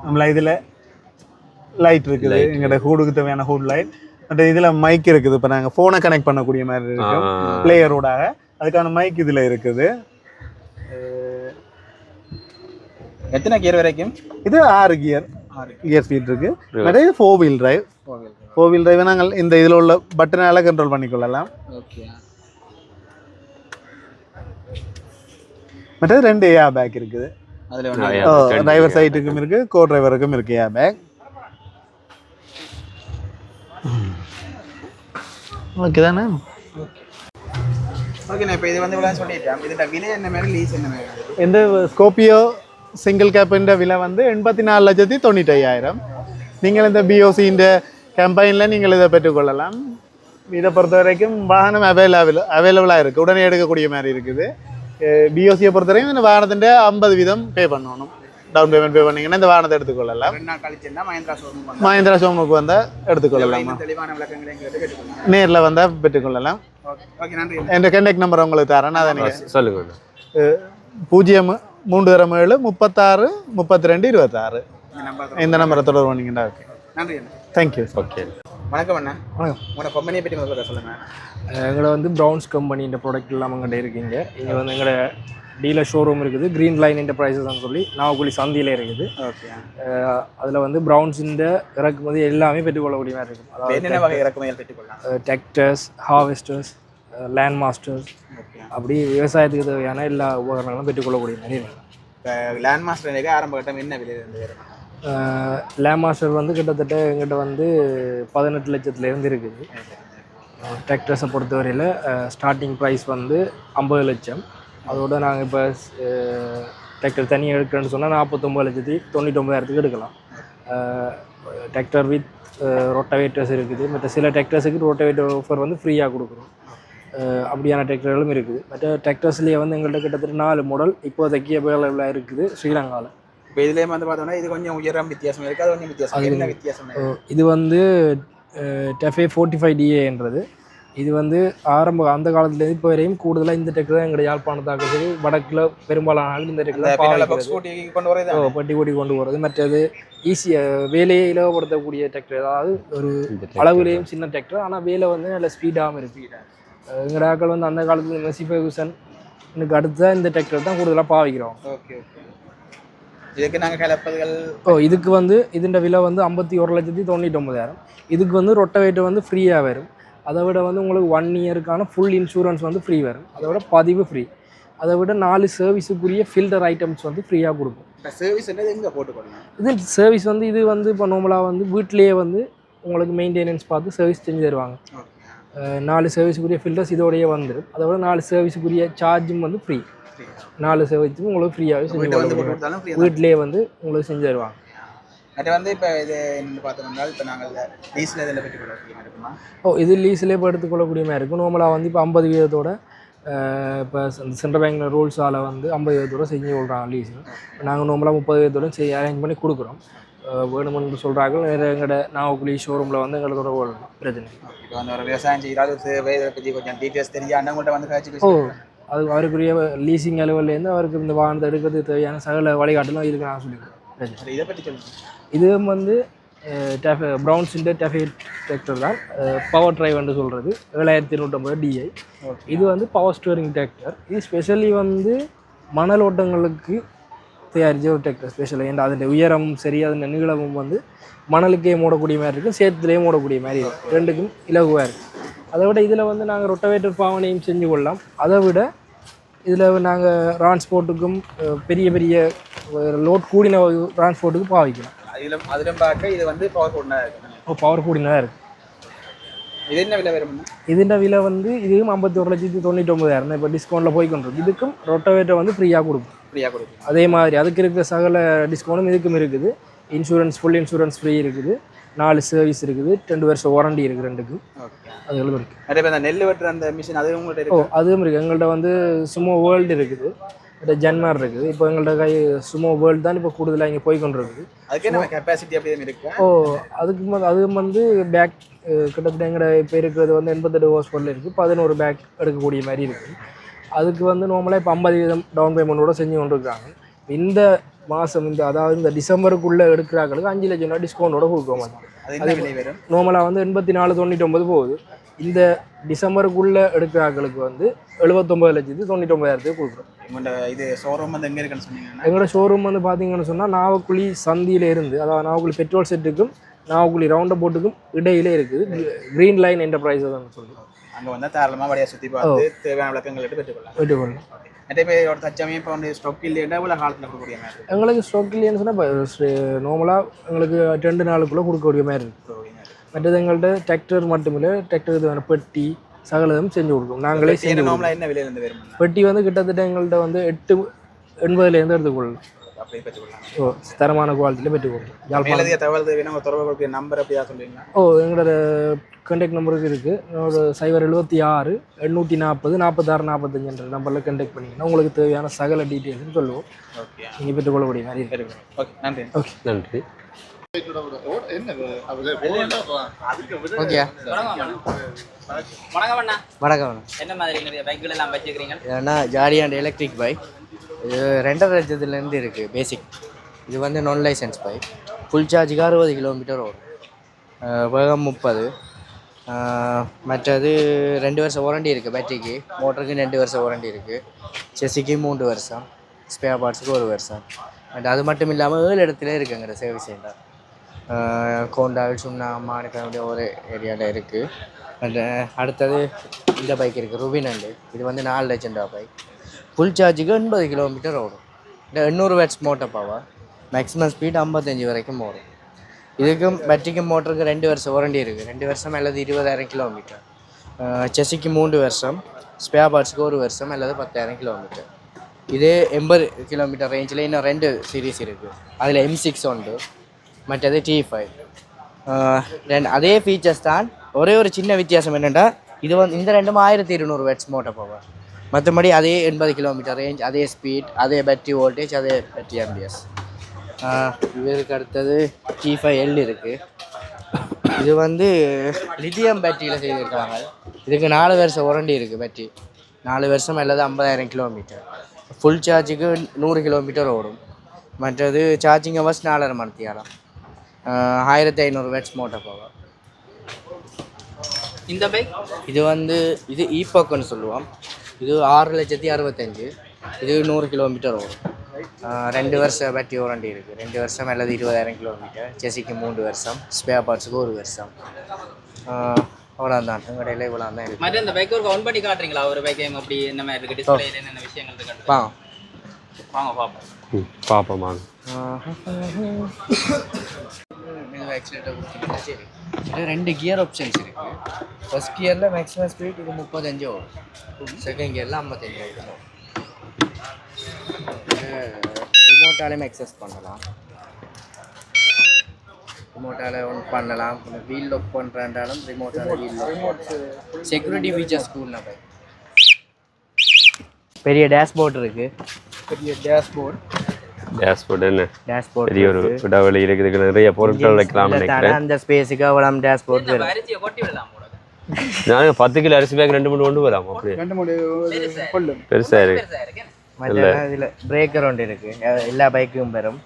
நம்மள இதில் லைட் இருக்குது, எங்களோட ஹூடுக்கு தேவையான ஹூட் லைட். பட் இதில் மைக் இருக்குது. இப்போ நாங்கள் ஃபோனை கனெக்ட் பண்ணக்கூடிய மாதிரி இருக்கும் பிளேயரோடாக, அதுக்கான மைக் இதில் இருக்குது. எத்தனை கியர் வரைக்கும்? இது 6 கியர் ஸ்பீட் இருக்குது. நிறைய 4 வீல் டிரைவை நாங்கள் இந்த இதில் உள்ள பட்டனால் கண்ட்ரோல் பண்ணிக்கொள்ளலாம். ஓகே. மற்றது 2 ஏர் பேக் இருக்குது. அதில் டிரைவர் சைட்டுக்கும் இருக்குது, கோ டிரைவருக்கும் இருக்குது ஏர் பேக். ஓகே தானே? ஓகே. இப்போ இது வந்து இவ்வளோ சொல்லிட்டேன். இதோட விலை என்ன மாதிரி, லீஸ் என்ன மாதிரி? இந்த ஸ்கோப்பியோ சிங்கிள் கேப்பின்ற விலை வந்து 84,95,000. நீங்கள் இந்த பிஓசின்ற கேம்பெயினில் நீங்கள் இதை பெற்றுக்கொள்ளலாம். இதை பொறுத்த வரைக்கும் வாகனம் அவைலபிளாக இருக்குது, உடனே எடுக்கக்கூடிய மாதிரி இருக்குது. பிஓசியை பொறுத்த வரைக்கும் இந்த வாகனத்தின் 50% பே பண்ணணும். டவுன் பேமெண்ட் பே பண்ணிங்கன்னா இந்த வாகனத்தை எடுத்துக்கொள்ளலாம். 2 நாள் கழிச்சுன்னா மஹிந்திரா ஷோரூமுக்கு வந்தால் எடுத்துக்கொள்ளலாம். தெளிவான விளக்கங்களை நேரில் வந்தால் பெற்றுக்கொள்ளலாம். ஓகே, நன்றி. என் கான்டாக்ட் நம்பர் உங்களுக்கு தரேன், அதை நீங்கள் சொல்லுங்கள். 0337 36 32 26 இந்த நம்பரை தொடர்பு பண்ணிங்கன்னா. ஓகே, நன்றி. தேங்க்யூ. ஓகே, வணக்கம் அண்ணா. வணக்கம். உங்களோட கம்பெனியை பற்றி முதல்ல சொல்லுங்கள். எங்களை வந்து ப்ரௌன்ஸ் கம்பெனின்ற ப்ராடக்ட் எல்லாம் எங்கள்கிட்ட இருக்கீங்க. இங்கே வந்து எங்களோட டீலர் ஷோரூம் இருக்குது, க்ரீன் லைன் என்டர்பிரைசஸ்ன்னு சொல்லி நாவக்குழி சந்தியில் இருக்குது. ஓகே. அதில் வந்து ப்ரௌன்ஸிൻ്റെ இறக்குமதி எல்லாமே பெற்றுக்கொள்ளக்கூடிய மாதிரி இருக்கும். அதாவது என்னென்ன வகை இறக்குமதிகள் பெற்றுக்கொள்ளலாம்? டிராக்டர்ஸ், ஹார்வெஸ்டர்ஸ், லேண்ட் மாஸ்டர்ஸ், அப்படி விவசாயத்துக்கு தேவையான எல்லா உபகரணங்களும் பெற்றுக்கொள்ளக்கூடிய மாதிரி இருக்கும். இப்போ லேண்ட் மாஸ்டர் ஆரம்ப கட்டம் என்ன விலையிலேருந்து வரும்? லேண்ட் மாஸ்டர் வந்து கிட்டத்தட்ட எங்கிட்ட வந்து 18 லட்சத்துலேருந்து இருக்குது. டிராக்டர்ஸை பொறுத்தவரையில் ஸ்டார்டிங் ப்ரைஸ் வந்து 50 லட்சம். அதோடு நாங்கள் இப்போ டிராக்டர் தனியாக எடுக்கிறேன்னு சொன்னால் 49,99,000 எடுக்கலாம். டிராக்டர் வித் ரொட்டவேட்டர்ஸ் இருக்குது. மற்ற சில டிராக்டர்ஸுக்கு ரொட்டவேட்டர் ஆஃபர் வந்து ஃப்ரீயாக கொடுக்குறோம். அப்படியான டிராக்டர்களும் இருக்குது. மற்ற டிராக்டர்ஸ்லேயே வந்து எங்கள்கிட்ட கிட்டத்தட்ட 4 மாடல் இப்போதைக்கு அவைலபிளாக இருக்குது ஸ்ரீலங்காவில். இப்போ இதுலேயே வந்து பார்த்தோம்னா இது கொஞ்சம் உயரம் வித்தியாசம் இருக்குது, அது கொஞ்சம் வித்தியாசம். என்ன வித்தியாசம்? இது வந்து டெஃபே 45DAன்றது. இது வந்து அந்த காலத்துலேருந்து இப்போ வரையும் கூடுதலாக இந்த டிராக்டர் தான் எங்களுடைய யாழ்ப்பாணத்தாக்க சரி வடக்கில் பெரும்பாலான இந்த டிராக்டர் பட்டி ஓட்டி கொண்டு போகிறது. மற்றது ஈஸியாக வேலையை இலவப்படுத்தக்கூடிய டிராக்டர், அதாவது ஒரு அளவுலேயும் சின்ன டிராக்டர், ஆனால் வேலை வந்து நல்ல ஸ்பீடாகவும் இருக்குது. எங்கள் ஆக்கள் வந்து அந்த காலத்தில் மெர்சி ஃபெர்குசனுக்கு அடுத்த இந்த டிராக்டர் தான் கூடுதலாக பாவிக்கிறோம். Okay okay. இதுக்கு நாங்கள் கலப்பதுகள் இதுக்கு வந்து ഇതിൻ്റെ விலை வந்து 51,99,000. இதுக்கு வந்து ரொட்டவேட்டர் வந்து ஃப்ரீயாக வரும். அதை விட வந்து உங்களுக்கு 1 இயருக்கான ஃபுல் இன்சூரன்ஸ் வந்து ஃப்ரீ வரும். அதை விட பதிவு ஃப்ரீ. அதை விட 4 சர்வீஸுக்குரிய ஃபில்டர் ஐட்டம்ஸ் வந்து ஃப்ரீயாக கொடுக்கும். சர்வீஸ் என்னது எங்கே போட்டுக்கொள்ளலாம்? இது சர்வீஸ் வந்து இது வந்து இப்போ நார்மலாக வந்து வீட்டிலேயே வந்து உங்களுக்கு மெயின்டெனன்ஸ் பார்த்து சர்வீஸ் செஞ்சு தருவாங்க. 4 சர்வீஸுக்குரிய ஃபில்டர்ஸ் இதோடையே வந்துடும். அதை விட 4 சர்வீஸுக்குரிய சார்ஜும் வந்து ஃப்ரீ. 4 சர்வீஸும் உங்களுக்கு ஃப்ரீயாகவே செஞ்சு வீட்டிலேயே வந்து உங்களுக்கு செஞ்சு தருவாங்க. அது வந்து இப்போ இது என்ன பார்த்தோம்னா இப்போ நாங்கள் லீஸில் இதில் பெற்றுக்கொள்ளக்கூடிய மாதிரி இருக்குமா? இது லீஸ்லேயே இப்போ எடுத்துக்கொள்ளக்கூடிய மாதிரி இருக்கும். நார்மலாக வந்து இப்போ 50% இப்போ சென்ட்ரல் பேங்க் ரூல்ஸால் வந்து 50% செஞ்சு கொள்கிறாங்க லீஸு. நாங்கள் நார்மலாக 30% அரேஞ்ச் பண்ணி கொடுக்குறோம். வேணுமென்று சொல்கிறாங்க. வேறு எங்களோட நாகக்குழி ஷோரூமில் வந்து எங்களுக்கு ஒரு பிரச்சனை. இப்போ வந்து ஒரு விவசாயம் செய்கிறாரு இதை பற்றி கொஞ்சம் டீட்டெயில்ஸ் தெரிஞ்சால் உங்கள்கிட்ட வந்து கழிச்சு அது அவருக்குரிய லீசிங் அலுவலேருந்து அவருக்கு இந்த வாகனத்தை எடுக்கிறதுக்கு தேவையான சகல வழிகாட்டலும் இதுக்கு நான் சொல்லிக்கிறேன். இதை பற்றி சொல்லுங்கள். இது வந்து ப்ரௌன் சிண்டர் டெஃபே டிராக்டர் தான். பவர் டிரைவ்னு சொல்கிறது 7250 DI. இது வந்து பவர் ஸ்டீரிங் டிராக்டர். இது ஸ்பெஷலி வந்து மணல் ஓட்டங்களுக்கு தயாரித்த ஒரு டிராக்டர் ஸ்பெஷலி. ஏன்னா அதன் உயரமும் சரி அதன் நீளமும் வந்து மணலுக்கே மூடக்கூடிய மாதிரி இருக்கும், சேத்துலேயே மூடக்கூடிய மாதிரி இருக்கும். ரெண்டுக்கும் இலகுவாக இருக்குது. அதை விட இதில் வந்து நாங்கள் ரொட்டவேட்டர் பாவனையும் செஞ்சு கொள்ளலாம். அதை விட இதில் நாங்கள் டிரான்ஸ்போர்ட்டுக்கும் பெரிய பெரிய லோட் கூடின டிரான்ஸ்போர்ட்டுக்கு பாவிக்கலாம். அதிலும் பார்க்க இது வந்து பவர் கூடினதாக இருக்குது. பவர் கூடினதாக இருக்குது. இது என்ன விலை வரும்னா? ഇതിൻ്റെ விலை வந்து இதுவும் 51,99,000 இப்போ டிஸ்கவுண்ட்டில் போய்கொண்டிருக்கு. இதுக்கும் ரொட்டவேட்டர் வந்து ஃப்ரீயாக கொடுக்கும். அதே மாதிரி அதுக்கு இருக்கிற சகல டிஸ்கவுண்ட்டும் இதுக்கும் இருக்குது. இன்சூரன்ஸ் ஃபுல் இன்சூரன்ஸ் ஃப்ரீ இருக்குது. 4 சர்வீஸ் இருக்குது. 2 வருஷம் வாரண்டி இருக்குது ரெண்டுக்கும். அதுகளும் இருக்குது. அதே மாதிரி அந்த நெல் வெட்டுற அந்த மிஷின் அதுவும் உங்கள்கிட்ட இருக்குது? அதுவும் இருக்குது. எங்கள்கிட்ட வந்து சுமோ வேர்ல்டு இருக்குது, ஜன்மார் இருக்குது. இப்போ எங்கள்கிட்ட சுமோ வேர்ல்டு தான் இப்போ கூடுதலாக இங்கே போய்கொண்டு இருக்குது. அதுக்கு என்ன கெப்பாசிட்டி அப்படி இருக்கு? அதுக்கு அது வந்து பேக் கிட்டத்தட்ட எங்கள்ட இப்போ இருக்கிறது வந்து 88 ஹோர்ஸ் பவரில் இருக்குது. 11 பேக் எடுக்கக்கூடிய மாதிரி இருக்குது. அதுக்கு வந்து நார்மலாக இப்போ 50% டவுன் பேமெண்ட்டோட செஞ்சு கொண்டு இருக்காங்க. இந்த மாதம் அதாவது இந்த டிசம்பருக்குள்ளே எடுக்கிறாங்களுக்கு 5 லட்சம் ரூபா டிஸ்கவுண்டோட கொடுக்க மாட்டோம். அது நார்மலாக வந்து 84,99 போகுது. இந்த டிசம்பருக்குள்ளே எடுக்கிறாங்களுக்கு வந்து 79,99,000 கொடுக்குறோம். இது ஷோரூம் வந்து எங்கே இருக்குன்னு சொன்னீங்கன்னா? எங்களோட ஷோரூம் வந்து பார்த்தீங்கன்னு சொன்னால் நாவக்குழி சந்தியில் இருந்து, அதாவது நாவக்குழி பெட்ரோல் செட்டுக்கும் நாவக்குழி ரவுண்ட் போட்டுக்கும் இடையிலே இருக்குது. க்ரீன் லைன் என்டர்பிரைஸ் தான் சொல்லுவோம். அங்கே வந்து தாராளமாக வழியாக சுற்றி பார்த்து தேவையான விளக்கங்கள் பெற்றுக்கொள்ளலாம். நிறைய பேர் ஒரு தச்சமே இப்போ வந்து ஸ்டாக் இல்லைன்னா இவ்வளோ காலத்தில் கொடுக்கக்கூடிய மாதிரி எங்களுக்கு ஸ்டாக் இல்லைன்னு சொன்னால் நார்மலாக எங்களுக்கு 2 நாளுக்குள்ளே கொடுக்கக்கூடிய மாதிரி இருக்குது. மற்றது எங்கள்கிட்ட டிராக்டர் மட்டுமில்லை, டிராக்டர் இது வேணும் பெட்டி சகலதும் செஞ்சு கொடுக்கும். நாங்களே செஞ்சு என்ன விலையிலேருந்து வரும்? பெட்டி வந்து கிட்டத்தட்ட எங்கள்கிட்ட வந்து 880 எடுத்துக்கொள்ளலாம். அப்படி பெற்றுக்கொள்ளலாம். தரமான குவாலிட்டியில் பெற்றுக்கொள்ளலாம். தகவல் தேவையான தொடர்பு கொடுக்க நம்பர் அப்படியா சொல்லுவீங்களா? எங்களோட கான்டாக்ட் நம்பருக்கு இருக்குது. என்னோட 076 840 46 45 நம்பரில் கான்டாக்ட் பண்ணிங்கன்னா உங்களுக்கு தேவையான சகல டீட்டெயில்ஸ்னு சொல்லுவோம். நீங்கள் பெற்றுக்கொள்ளக்கூடிய மாதிரி இருக்குது. ஓகே, நன்றி. ஓகே, நன்றி. வணக்கம். என்ன மாதிரி பைக்குகள் எல்லாம் வச்சுக்கிறீங்க? ஏன்னா ஜாலியாண்ட் எலக்ட்ரிக் பைக். இது 2.5 லட்சத்துலேருந்து இருக்குது பேசிக். இது வந்து நான் லைசன்ஸ் பைக். ஃபுல் சார்ஜுக்கு 60 கிலோமீட்டர் ஓடும். வேகம் 30. மற்றது 2 வருஷம் வாரண்டி இருக்குது. பேட்டரிக்கு மோட்டருக்கு 2 வருஷம் வாரண்டி இருக்குது. செஸ்ஸுக்கு 3 வருஷம். ஸ்பேர் பார்ட்ஸுக்கு 1 வருஷம். அண்ட் அது மட்டும் இல்லாமல் 7 இடத்துல இருக்குங்கிற சர்வீஸ் சென்டர். கோண்டாவில் சுண்ணா மாநில ஒரு ஏரியாவில் இருக்குது. அண்ட் அடுத்தது இந்த பைக் இருக்குது ருபினண்டு. இது வந்து 4 லட்சம் ரூபா பைக். ஃபுல் சார்ஜுக்கு 80 கிலோமீட்டர் ஓடும். 800 watts motor power. Maximum speed 55 வரைக்கும் ஓடும். இதுக்கும் பேட்டரிக்கும் மோட்டருக்கு 2 வருஷம் வாரண்டி இருக்குது. 2 வருஷம் அல்லது 20,000 கிலோமீட்டர். செஸ்ஸுக்கு 3 வருஷம். ஸ்பேர் பார்ட்ஸுக்கு 1 வருஷம் அல்லது 10,000 கிலோமீட்டர். இதே 80 கிலோமீட்டர் ரேஞ்சில் இன்னும் 2 சீரீஸ் இருக்குது. அதில் M6 உண்டு, மற்றது T5. அதே ஃபீச்சர்ஸ் தான். ஒரே ஒரு சின்ன வித்தியாசம் என்னென்னா இது வந்து இந்த 2ம் 1200 வாட்ஸ் மோட்டர் பவர். மற்றபடி அதே 80 கிலோமீட்டர் ரேஞ்ச், அதே ஸ்பீட், அதே பேட்டரி வோல்டேஜ், அதே பேட்டரி ஆம்பியர்ஸ். இதுக்கு அடுத்தது T5L இருக்குது. இது வந்து லித்தியம் பேட்டரியில் செய்திருக்காங்க. இதுக்கு 4 வருஷம் வாரண்டி இருக்குது. பேட்டரி 4 வருஷம் அல்லது 50,000 கிலோமீட்டர். ஃபுல் சார்ஜுக்கு 100 கிலோமீட்டர் ஓடும். மற்றது சார்ஜிங் ஹவர்ஸ் 4.5 மணி நேரம். 1500 வாட்ஸ் மோட்டர் பவர். இந்த பைக் இது வந்து இது ஈபோக்குன்னு சொல்லுவோம். இது 6,65,000. இது 100 கிலோமீட்டர் ஓடும். 2 வருஷம் பேட்டரி வாரண்டி இருக்குது. 2 வருஷம் அல்லது 20,000 கிலோமீட்டர். செசிக்கு 3 வருஷம், ஸ்பேர் பார்ட்ஸுக்கு 1 வருஷம். அவ்வளோதான் கடையில் இவ்வளோ தான் இருக்குது. மற்ற இந்த பைக் ஒரு ஆன் பண்ணி காட்டுறீங்களா? ஒரு பைக் அப்படி என்ன மாதிரி இருக்குது, டிஸ்பிளேல என்னென்ன விஷயங்கள் இருக்கு? வாங்க பார்ப்போம். பார்ப்போம் வாங்க. சரி, இது 2 கியர் ஆப்ஷன்ஸ் இருக்குது. ஃபர்ஸ்ட் கியரில் மேக்ஸிமம் ஸ்பீட் இது 35 வரும், செகண்ட் கியரில் 55 வரும். ரிமோட்டாலையும் எக்ஸஸ் பண்ணலாம், ரிமோட்டால் ஒன் பண்ணலாம். வீல் லாக் பண்ணுறாண்டாலும் ரிமோட்டால் வீல் லாக். செக்யூரிட்டி ஃபீச்சர்ஸ் கூல்னா பை. பெரிய டேஷ்போர்ட் இருக்குது. பெரிய டேஷ்போர்ட் என்ன டேஷ்போர்ட் பெரிய ஒரு இடவெளி இருக்குது, நிறைய பொருட்கள் வைக்கலாம் நினைக்கிறேன். அந்த ஸ்பேஸுக்கு அவ்வளோ டேஷ்போர்ட் வரும். அரிசியை கொட்டி விடலாம் போல. நான் 10 கிலோ அரிசி பேக் 2-3 கொண்டு வரலாம். அப்படி 2-3 கொள்ளு பெருசா இருக்கு. இதில் பிரேக்கர் ஒன்று இருக்குது, எல்லா பைக்கும் வரும்.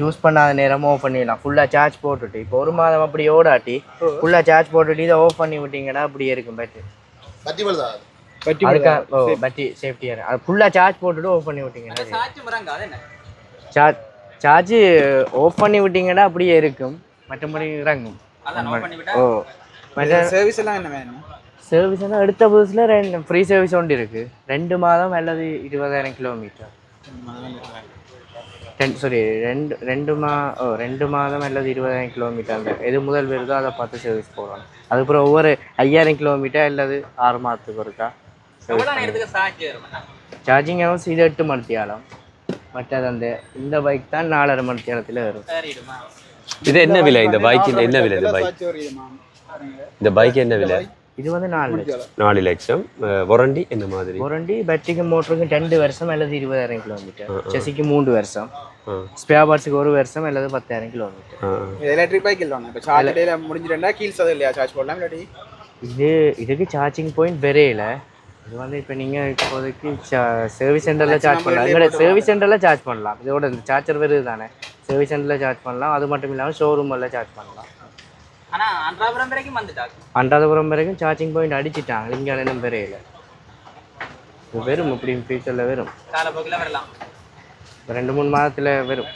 யூஸ் பண்ணாத நேரமும் ஆஃப் பண்ணிடலாம். ஃபுல்லாக சார்ஜ் போட்டுட்டு இப்போ 1 மாதம் அப்படி ஓடாட்டி ஃபுல்லாக சார்ஜ் போட்டுட்டு இதை ஆஃப் பண்ணி விட்டிங்கன்னா அப்படியே இருக்கும் பேட்டரி. அதுக்காக பேட்டரி சேஃப்டியாக அது ஃபுல்லாக சார்ஜ் போட்டுட்டு ஆஃப் பண்ணி விட்டிங்கன்னா சார்ஜ் ஆஃப் பண்ணி விட்டிங்கன்னா அப்படியே இருக்கும், மற்றபடி இறங்கும். சர்வீஸ் எல்லாம் என்ன வேணும்? சர்வீஸ்னா எடுத்த புதுசில் ஃப்ரீ சர்வீஸ் ஒன்று இருக்குது. 2 மாதம் அல்லது 20,000 கிலோமீட்டர். 2 மாதம் அல்லது 20,000 கிலோமீட்டர். அந்த எது முதல் வருதோ அதை பார்த்து சர்வீஸ் போடணும். அதுக்கப்புறம் ஒவ்வொரு 5,000 கிலோமீட்டர் அல்லது 6 மாதத்துக்கு ஒருக்கா சார்ஜிங் ஹவர்ஸ். இது 8 மணி நேரம். மற்றது அந்த இந்த பைக் தான் 4.5 மணி நேரத்தில் வரும். இது என்ன விலை இந்த பைக்? என்ன விலை இந்த பைக் என்ன விலை? இது வந்து 4 லட்சம். வாரண்டி என்ன மாதிரி? வாரண்டி பேட்டரிக்கு மோட்டருக்கு 2 வருஷம் அல்லது 20,000 கிலோமீட்டர். செசிக்கு 3 வருஷம், ஸ்பேர் பார்ட்ஸுக்கு 1 வருஷம் அல்லது 10,000 கிலோமீட்டர். எலக்ட்ரிக் பைக் இல்ல இப்போ சார்ஜ் டேல முடிஞ்சிட்டா கீல்ஸ் அது இல்லையா சார்ஜ் போடலாம் இல்லாட்டி? இதுக்கு சார்ஜிங் பாயிண்ட் வெரையில. இது வந்து இப்போ நீங்கள் இப்போதைக்கு சர்வீஸ் சென்டரில் சார்ஜ் பண்ணலாம். எங்களோட சர்வீஸ் சென்டரில் சார்ஜ் பண்ணலாம். இதோட சார்ஜர் வருது தானே, சர்வீஸ் சென்டரில் சார்ஜ் பண்ணலாம். அது மட்டும் இல்லாமல் ஷோரூமில் சார்ஜ் பண்ணலாம். ஆனால் அன்றாபுரம் வரைக்கும் வந்துட்டாங்க. அன்றாபுரம் வரைக்கும் சார்ஜிங் பாயிண்ட் அடிச்சிட்டாங்க. இங்கே என்ன பெறையில வெறும் இப்படி ஃபியூச்சரில் வெறும் காலப்போக்கில் வரலாம். 2-3 மாதத்தில் வெறும்.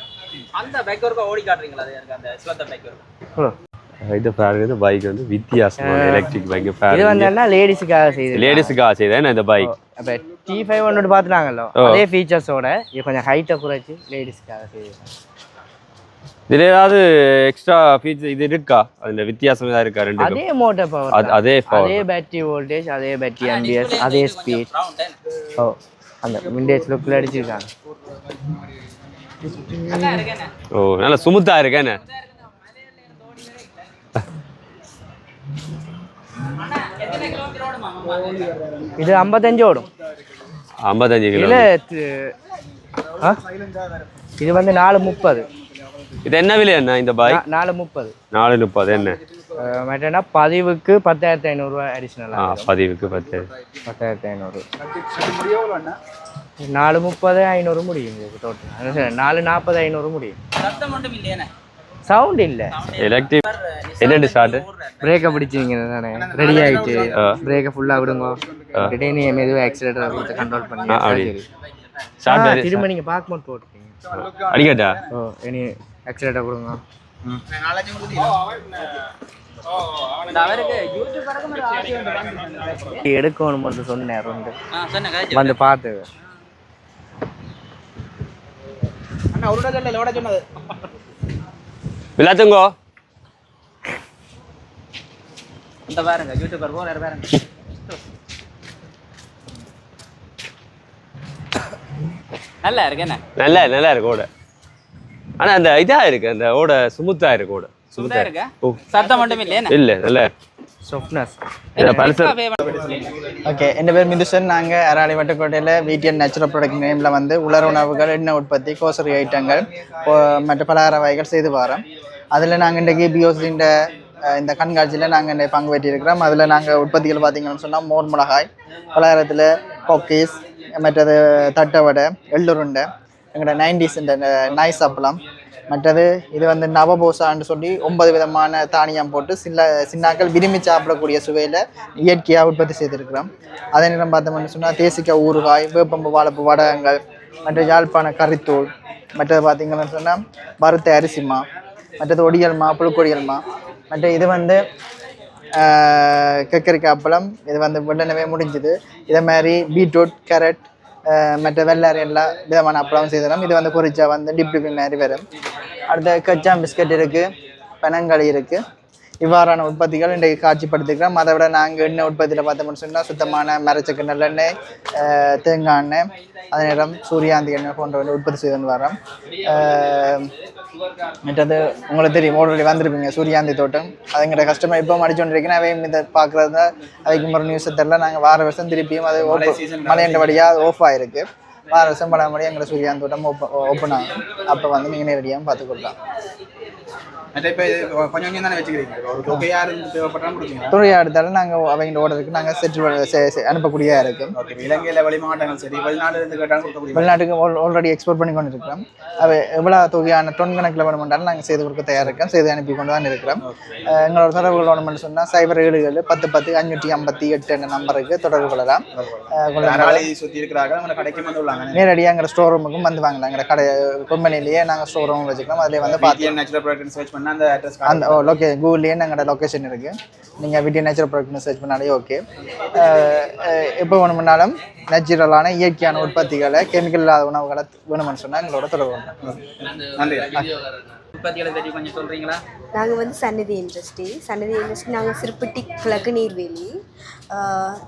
அந்த பைக் ஒர்க்கை ஓடி காட்டுறீங்களா? அது எனக்கு அந்த சிவந்த பைக் ஒர்க்கு. இது பாருங்க, இந்த பைக் வந்து வித்தியாசமான எலக்ட்ரிக் பைக். இது வந்து லேடிஸுக்காக செய்யுது. லேடிஸுக்காக செய்யுது இந்த பைக். அப்போ T500 பார்த்துட்டாங்கல்ல, அதே ஃபீச்சர்ஸோட இது கொஞ்சம் ஹைட்டை குறைச்சி லேடிஸுக்காக செய்யுது. இதில் ஏதாவது எக்ஸ்ட்ரா ஃபீச்சர் இது இருக்கா? அந்த வித்தியாசம் ஏதாவது இருக்கா? ரெண்டு அதே மோட்டர் பவர், அதே பேட்டரி வோல்டேஜ், அதே பேட்டரி ஆம்பியர்ஸ், அதே ஸ்பீட். அந்த விண்டேஜ் லுக்கில் அடிச்சிருக்காங்க. நல்லா சுமுத்தா இருக்கேன்னு. இது 55 ஓடும். 55 கிலோ. இது வந்து 430. இது என்ன விலை என்ன இந்த பைக்? 430. 430 என்ன? மற்றனா பதிவுக்கு 10,500 அடிஷனலா. பதிவுக்கு 10,500. 430 500 முடியும் டோட்டல். 440 500 முடியும். சத்தம் மட்டும் இல்லையே, சவுண்ட் இல்ல. எலக்ட்ரிக் என்னடி ஸ்டார்ட்? பிரேக்கை பிடிச்சிங்க தானே, ரெடி ஆயிட்டு பிரேக்கை ஃபுல்லா விடுங்க. திடீர்னு மெதுவாக ஆக்சிலேட்டர் கொடுத்து கண்ட்ரோல் பண்ணி ஸ்டார்ட். திரும்ப நீங்க பார்க் மோட் போட்டுருக்கீங்க. அடிக்கட்டா? இனி ஆக்சிலேட்டர் கொடுங்க. எடுக்கணும் மட்டும் சொன்னேன். ரெண்டு வந்து பார்த்து விளாத்துங்கோ. இந்த பாருங்க யூடியூபர் போறாரு பாருங்க. நல்லா இருக்கு என்ன? நல்லா இருக்கு ஓட. ஆனா அந்த இதா இருக்கு, அந்த ஓட சுமுத்தா இருக்கு. ஓட சுமுத்தா இருக்கு. சத்தம் மட்டும் இல்லையே இல்ல நல்ல சாஃப்ட்னஸ். ஓகே, என் பேர் மிதுசன். நாங்கள் அராளி வட்டக்கோட்டையில் VTN நேச்சுரல் ப்ராடக்ட் நேமில் வந்து உலர் உணவுகள், எண்ணெய் உற்பத்தி, கோசரி ஐட்டங்கள், மற்ற பலகார வகைகள் செய்து வரோம். அதில் நாங்கள் இன்றைக்கு பிஓசின்ற இந்த கண்காட்சியில் நாங்கள் இன்றைக்கு பங்கு பெற்றிருக்கிறோம். அதில் நாங்கள் உற்பத்திகள் பார்த்திங்கன்னு சொன்னால் மோர் மிளகாய், பலகாரத்தில் கொக்கீஸ், மற்றது தட்டை வடை, எள்ளுருண்டை, எங்களோட 90s இந்த நைஸ் அப்பளம், மற்றது இது வந்து நவபோசான்னு சொல்லி 9 விதமான தானியம் போட்டு சின்னாக்கள் விரும்பி சாப்பிடக்கூடிய சுவையில் இயற்கையாக உற்பத்தி செய்திருக்கிறோம். அதே நேரம் பார்த்தோம்னு சொன்னால் தேசிக்காய் ஊறுகாய், வேப்பம்பு வாழைப்பு வடகங்கள், மற்ற யாழ்ப்பாண கறித்தூள், மற்றது பார்த்தீங்கன்னு சொன்னால் வறுத்த அரிசிமா, மற்றது ஒடியல்மா, புழுக்கொடியல்மா, மற்ற இது வந்து கக்கரிக்காய் அப்பளம், இது வந்து வெள்ளனவே முடிஞ்சுது. இதே மாதிரி பீட்ரூட், கேரட், மற்ற வெள்ளாரி எல்லா விதமான அப்பளம் செய்தோம். இது வந்து பொரிச்சா வந்து டிப் மாதிரி வரும். அடுத்த கச்சா பிஸ்கட் இருக்குது, பனங்களி இருக்குது. இவ்வாறான உற்பத்திகள் இன்றைக்கு காட்சிப்படுத்திக்கிறோம். அதை விட நாங்கள் எண்ணெய் உற்பத்தியில் பார்த்தோம்னு சொன்னால் சுத்தமான மரச்சக்கு நல்லெண்ணெய், தேங்காய் எண்ணெய், அதே நேரம் சூரியாந்தி எண்ணெய் போன்ற உற்பத்தி செய்து வரோம். மற்றது உங்களுக்கு தெரியும், ஆல்ரெடி வந்திருப்பீங்க சூரியாந்தி தோட்டம். அதுங்கிற கஸ்டமர் இப்போ அடிச்சுட்டு அவையும் இதை பார்க்குறது அதுக்கு ஒரு நியூஸை தெரில. நாங்கள் வார வருஷம் திருப்பியும் அது மழையண்டபடியாக ஆஃப் ஆகிருக்கு. வார வருஷம் படாமடியாக எங்களை சூரியாந்தி தோட்டம் ஓப்பன் ஆகும். அப்போ வந்து நீங்கள் நேரடியாக பார்த்துக்கொள்ளலாம். துறையாக எடுத்தாலும் நாங்கள் அவங்க ஓடுறதுக்கு நாங்கள் செட் அனுப்பக்கூடியதாக இருக்கும். இலங்கையில் வெளி மாவட்டங்கள் சரி, வெளிநாட்டுக்கு ஆல்ரெடி எக்ஸ்போர்ட் பண்ணி கொண்டு இருக்கிறோம். அவை எவ்வளோ தொகையான டொன் கணக்கில் வேணுமென்றாலும் நாங்கள் செய்து கொடுக்க தயாராக இருக்கோம். செய்து அனுப்பி கொண்டு தான் இருக்கிறோம். எங்களோட தொடர்புகள் வேணுமென்னு சொன்னால் 0777 10 10 558 என்ற நம்பருக்கு தொடர்பு கொள்ளலாம். சுற்றி இருக்கிறாங்க, கடைக்கு வந்து உள்ளாங்க. நேரடியாக எங்கள் ஸ்டோர் ரூமுக்கும் வந்து வாங்கலாம். எங்கள் கடை கம்பெனிலேயே நாங்கள் ஸ்டோர் ரூம் வச்சுக்கலாம். அதிலே வந்து பார்த்து நேச்சுரல் ப்ராடக்ட் சர்ச் பண்ணால் அந்த கூகுள்லேயே எங்களோட லொக்கேஷன் இருக்குது. நீங்கள் வீட்டில் நேச்சுரல் ப்ராடக்ட்னு சர்ச் பண்ணாலே ஓகே. எப்போ வேணுமுன்னாலும் நேச்சுரலான இயற்கையான உற்பத்திகளை, கெமிக்கல் இல்லாத உணவுகளை வேணுமென்னு சொன்னால் எங்களோட தொடர்பு கொள்ளலாம். நன்றி. உற்பத்திகளை பற்றி கொஞ்சம் சொல்கிறீங்களா? நாங்கள் வந்து சன்னதி இண்டஸ்ட்ரி நாங்கள் சிறுப்பட்டி கிழக்கு நீர்வேலி.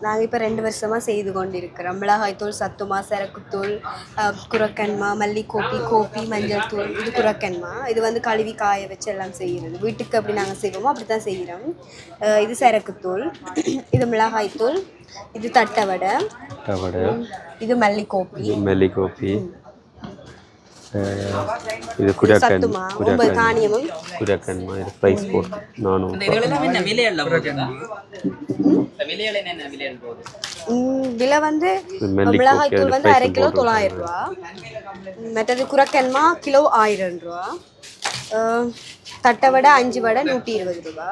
நாங்கள் இப்போ 2 வருஷமாக செய்து கொண்டு இருக்கிறோம். மிளகாய்த்தூள், சத்துமா, சரக்குத்தூள், குரக்கன்மா, மல்லிக்கோப்பி, கோப்பி, மஞ்சள் தூள். இது குரக்கன்மா. இது வந்து கழுவி காய வச்சு எல்லாம் செய்கிறது. வீட்டுக்கு அப்படி நாங்கள் செய்வோமோ அப்படி தான் செய்கிறோம். இது சரக்குத்தூள், இது மிளகாய்த்தூள், இது தட்டவடை, இது மல்லிக்கோப்பி, இது குரக்கன், காணியமும் இது பிரைஸ் போட்டு நானும் விலை வந்து மிளகாய்த்தூள் வந்து 1/2 கிலோ 900 ரூபா. மற்றது குரக்கன்மா கிலோ 1000 ரூபா. தட்டவடை 5 வடை 120 ரூபா.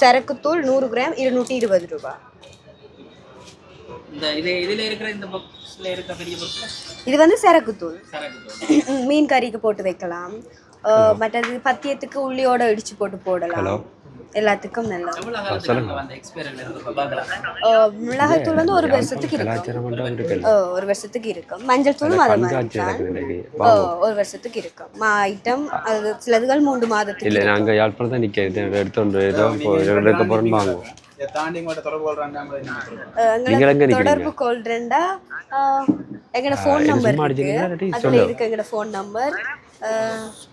சரக்குத்தூள் 100 கிராம் 220 ரூபா. இது வந்து சரக்குத்தூள், மீன் கறிக்கு போட்டு வைக்கலாம். மற்றது பத்தியத்துக்கு உள்ளியோட இடிச்சு போட்டு போடலாம். எல்லாத்துக்கும் நல்லா. மிளகாய்த்தூள் வந்து 1 வருஷத்துக்கு இருக்கும். 1 வருஷத்துக்கு இருக்கும். மஞ்சள் தூளும் அதே மாதிரி 1 வருஷத்துக்கு இருக்கும். ஐட்டம் அது சிலதுகள் 3 மாதத்துக்கு. இல்லை, நாங்கள் யாழ்ப்பாணம் தான் நிற்க எடுத்துட்டு எடுக்க போகிறோம் வாங்குவோம். தொடர்பு கொள்றேன்டா எங்களோட ஃபோன் நம்பர் இருக்கு. அதுல இருக்கு எங்களோட ஃபோன் நம்பர்.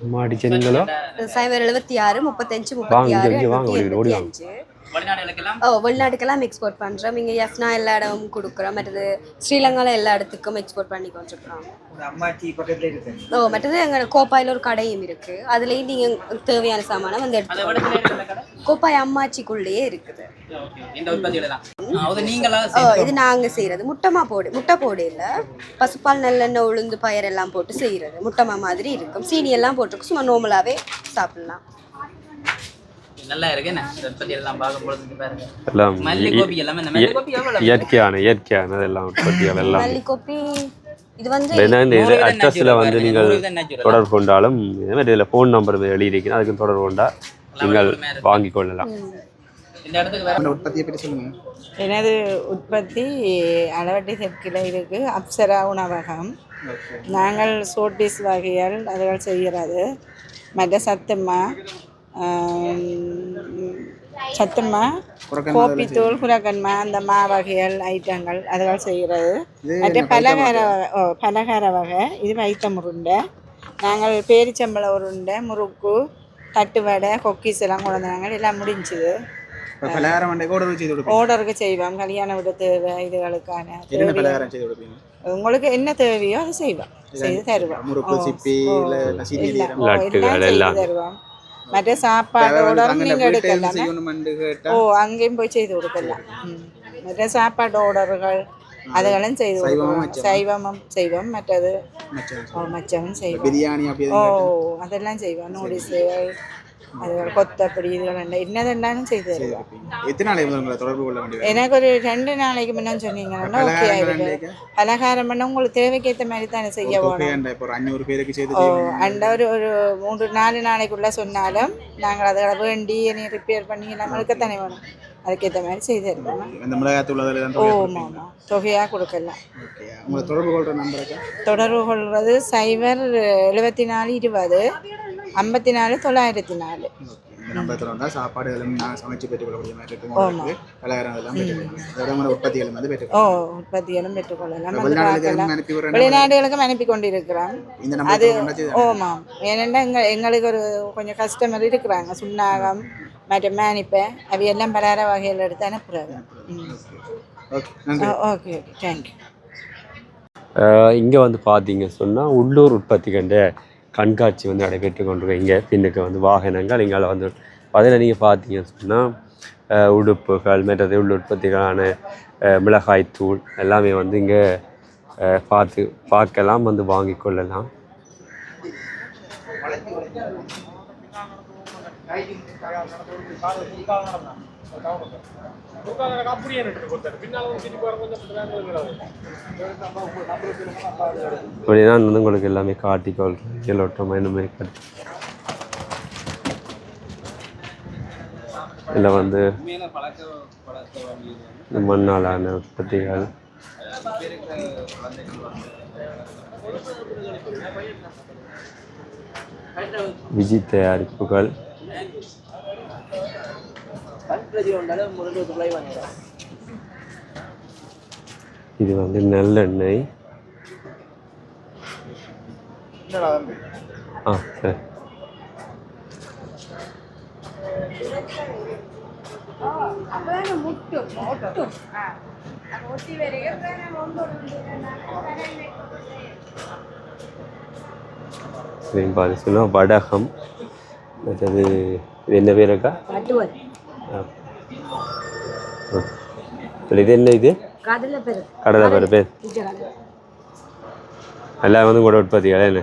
076 35 36 25. வெளிநாட்டுக்கெல்லாம் எக்ஸ்போர்ட் பண்ணுறோம். இங்கே எஃப்னா எல்லா இடமும் கொடுக்குறோம். மற்றது ஸ்ரீலங்காவில் எல்லா இடத்துக்கும் எக்ஸ்போர்ட் பண்ணி கொண்டிருக்கிறோம். மற்றது எங்களோட கோப்பாயில் ஒரு கடையும் இருக்குது. அதுலேயும் நீங்கள் தேவையான சாமானை வந்து எடுத்து கோப்பாய் அம்மாச்சிக்குள்ளேயே இருக்குது. இது நாங்கள் செய்கிறது முட்டை போடு இல்லை, பசுப்பால் நல்லெண்ணெய் உளுந்து பயர் எல்லாம் போட்டு செய்கிறது. முட்டமா மாதிரி இருக்கும். சீனி எல்லாம் போட்டிருக்கும். சும்மா நார்மலாகவே சாப்பிடலாம். நல்லா இருக்கு. என்ன உற்பத்தி எல்லாம் பார்க்கும்போது பாருங்க, எல்லாம் மல்லிகோப்பி எல்லாமே இயற்கையான எல்லாம் உற்பத்திகள் எல்லாம். மல்லிகோப்பி இது வந்து இது அட்ரஸில் வந்து நீங்கள் தொடர்பு கொண்டாலும் இதில் ஃபோன் நம்பர் எழுதியிருக்கீங்க, அதுக்கு தொடர்பு கொண்டா நீங்கள் வாங்கிக் கொள்ளலாம். இந்த இடத்துக்கு உற்பத்தியை பற்றி சொல்லுங்க. எனது உற்பத்தி அளவட்டி தெற்கில் இருக்குது. அப்சரா உணவகம். நாங்கள் சோட்டிஸ் வகைகள் அதுகள் செய்கிறது. மற்ற சத்துமா, கோப்பித்தூள், குரக்கன்மா, அந்த மா வகைகள் ஐட்டங்கள் அதுகள் செய்கிறது. மற்ற பலகார வகை இது வைத்த உருண்டை. நாங்கள் பேரிச்சம்பளம் உருண்டை, முறுக்கு, தட்டுவடை, கொக்கீஸ் எல்லாம் கொண்டு வந்தாங்க. எல்லாம் முடிஞ்சுது. ஆர்டருக்கு செய்வோம். கல்யாண விட தேவை இதுகளுக்கான உங்களுக்கு என்ன தேவையோ அதை செய்வோம், செய்து தருவோம். எல்லாம் தருவோம். மற்ற சாப்பாடு ஆர்டர் நீங்கள் எடுக்கலாம். அங்கேயும் போய் செய்து கொடுக்கலாம். மற்ற சாப்பாடு ஆர்டர்கள் அதுகளும் செய்து கொடுக்கலாம். சைவமும் செய்வோம், மற்றது மச்சமும் செய்வோம். அதெல்லாம் செய்வோம். நூடில்ஸுகள், அதுகள் கொத்தப்படி இதுகள் என்னதுண்டாலும் செய்து தருவோம். எத்தனை நாளைக்கு முதல்ல உங்களை தொடர்பு கொள்ள வேண்டியது? எனக்கு ஒரு 2 நாளைக்கு முன்ன சொன்னீங்கன்னா ஓகே ஆயிருக்கு. பலகாரம் பண்ண உங்களுக்கு தேவைக்கேற்ற மாதிரி தானே செய்ய வேணும். இப்போ ஒரு 500 பேருக்கு செய்து அண்ட ஒரு 3-4 நாளைக்குள்ள சொன்னாலும் நாங்கள் அதை வேண்டி நீ ரிப்பேர் பண்ணி நம்மளுக்கு தானே வேணும். அதுக்கேற்ற மாதிரி செய்து தருவோம். இந்த மிளகாத்தூள் ஆமாம் தொகையாக கொடுக்கலாம். உங்களை தொடர்பு கொள்கிற நம்பருக்கு தொடர்பு கொள்வது 07420 54 904. இந்த நம்பர் வந்தால் சாப்பாடு எல்லாம் நான் சமைச்சு பெற்றுக்கொள்ளக்கூடிய மாதிரி இருக்கும். பலகாரம் எல்லாம் பெற்றுக்கொள்ளலாம். அதோட உற்பத்திகளும் வந்து பெற்றுக்கொள்ளலாம். உற்பத்திகளும் பெற்றுக்கொள்ளலாம். வெளிநாடுகளுக்கும் அனுப்பி கொண்டிருக்கிறோம். அது ஆமாம். ஏனென்றால் எங்களுக்கு ஒரு கொஞ்சம் கஸ்டமர் இருக்கிறாங்க. சுண்ணாகம் மற்ற மேனிப்பை அவையெல்லாம் பலகார வகைகள் எடுத்து அனுப்புகிறாங்க. Okay thank you. இங்கே வந்து பார்த்தீங்க சொன்னால் உள்ளூர் உற்பத்தி கண்ட கண்காட்சி வந்து நடைபெற்று கொண்டிருக்கோம். இங்கே பின்னுக்கு வந்து வாகனங்கள் இங்கே வந்து அதில் நீங்கள் பார்த்தீங்க சொன்னால் உடுப்புகள் மற்றது உள்ள உற்பத்திகளான மிளகாய்த்தூள் எல்லாமே வந்து இங்கே பார்க்கலாம் வந்து வாங்கி கொள்ளலாம். அப்படின்னா வந்து உங்களுக்கு எல்லாமே காட்டிக்கொள்கிறேன். கீழோட்டமாக இந்த மாதிரி காட்டி இதில் வந்து மண்ணாலான உற்பத்திகள் விஜி தயாரிப்புகள் இது வந்து நல்லெண்ணெய். சரி பார்த்தீங்கன்னா வடகம் மற்றது இது என்ன பேர் இருக்கா? இது என்ன? இது கடலை பருப்பு எல்லாம் வந்து கூட உற்பத்திகள் என்ன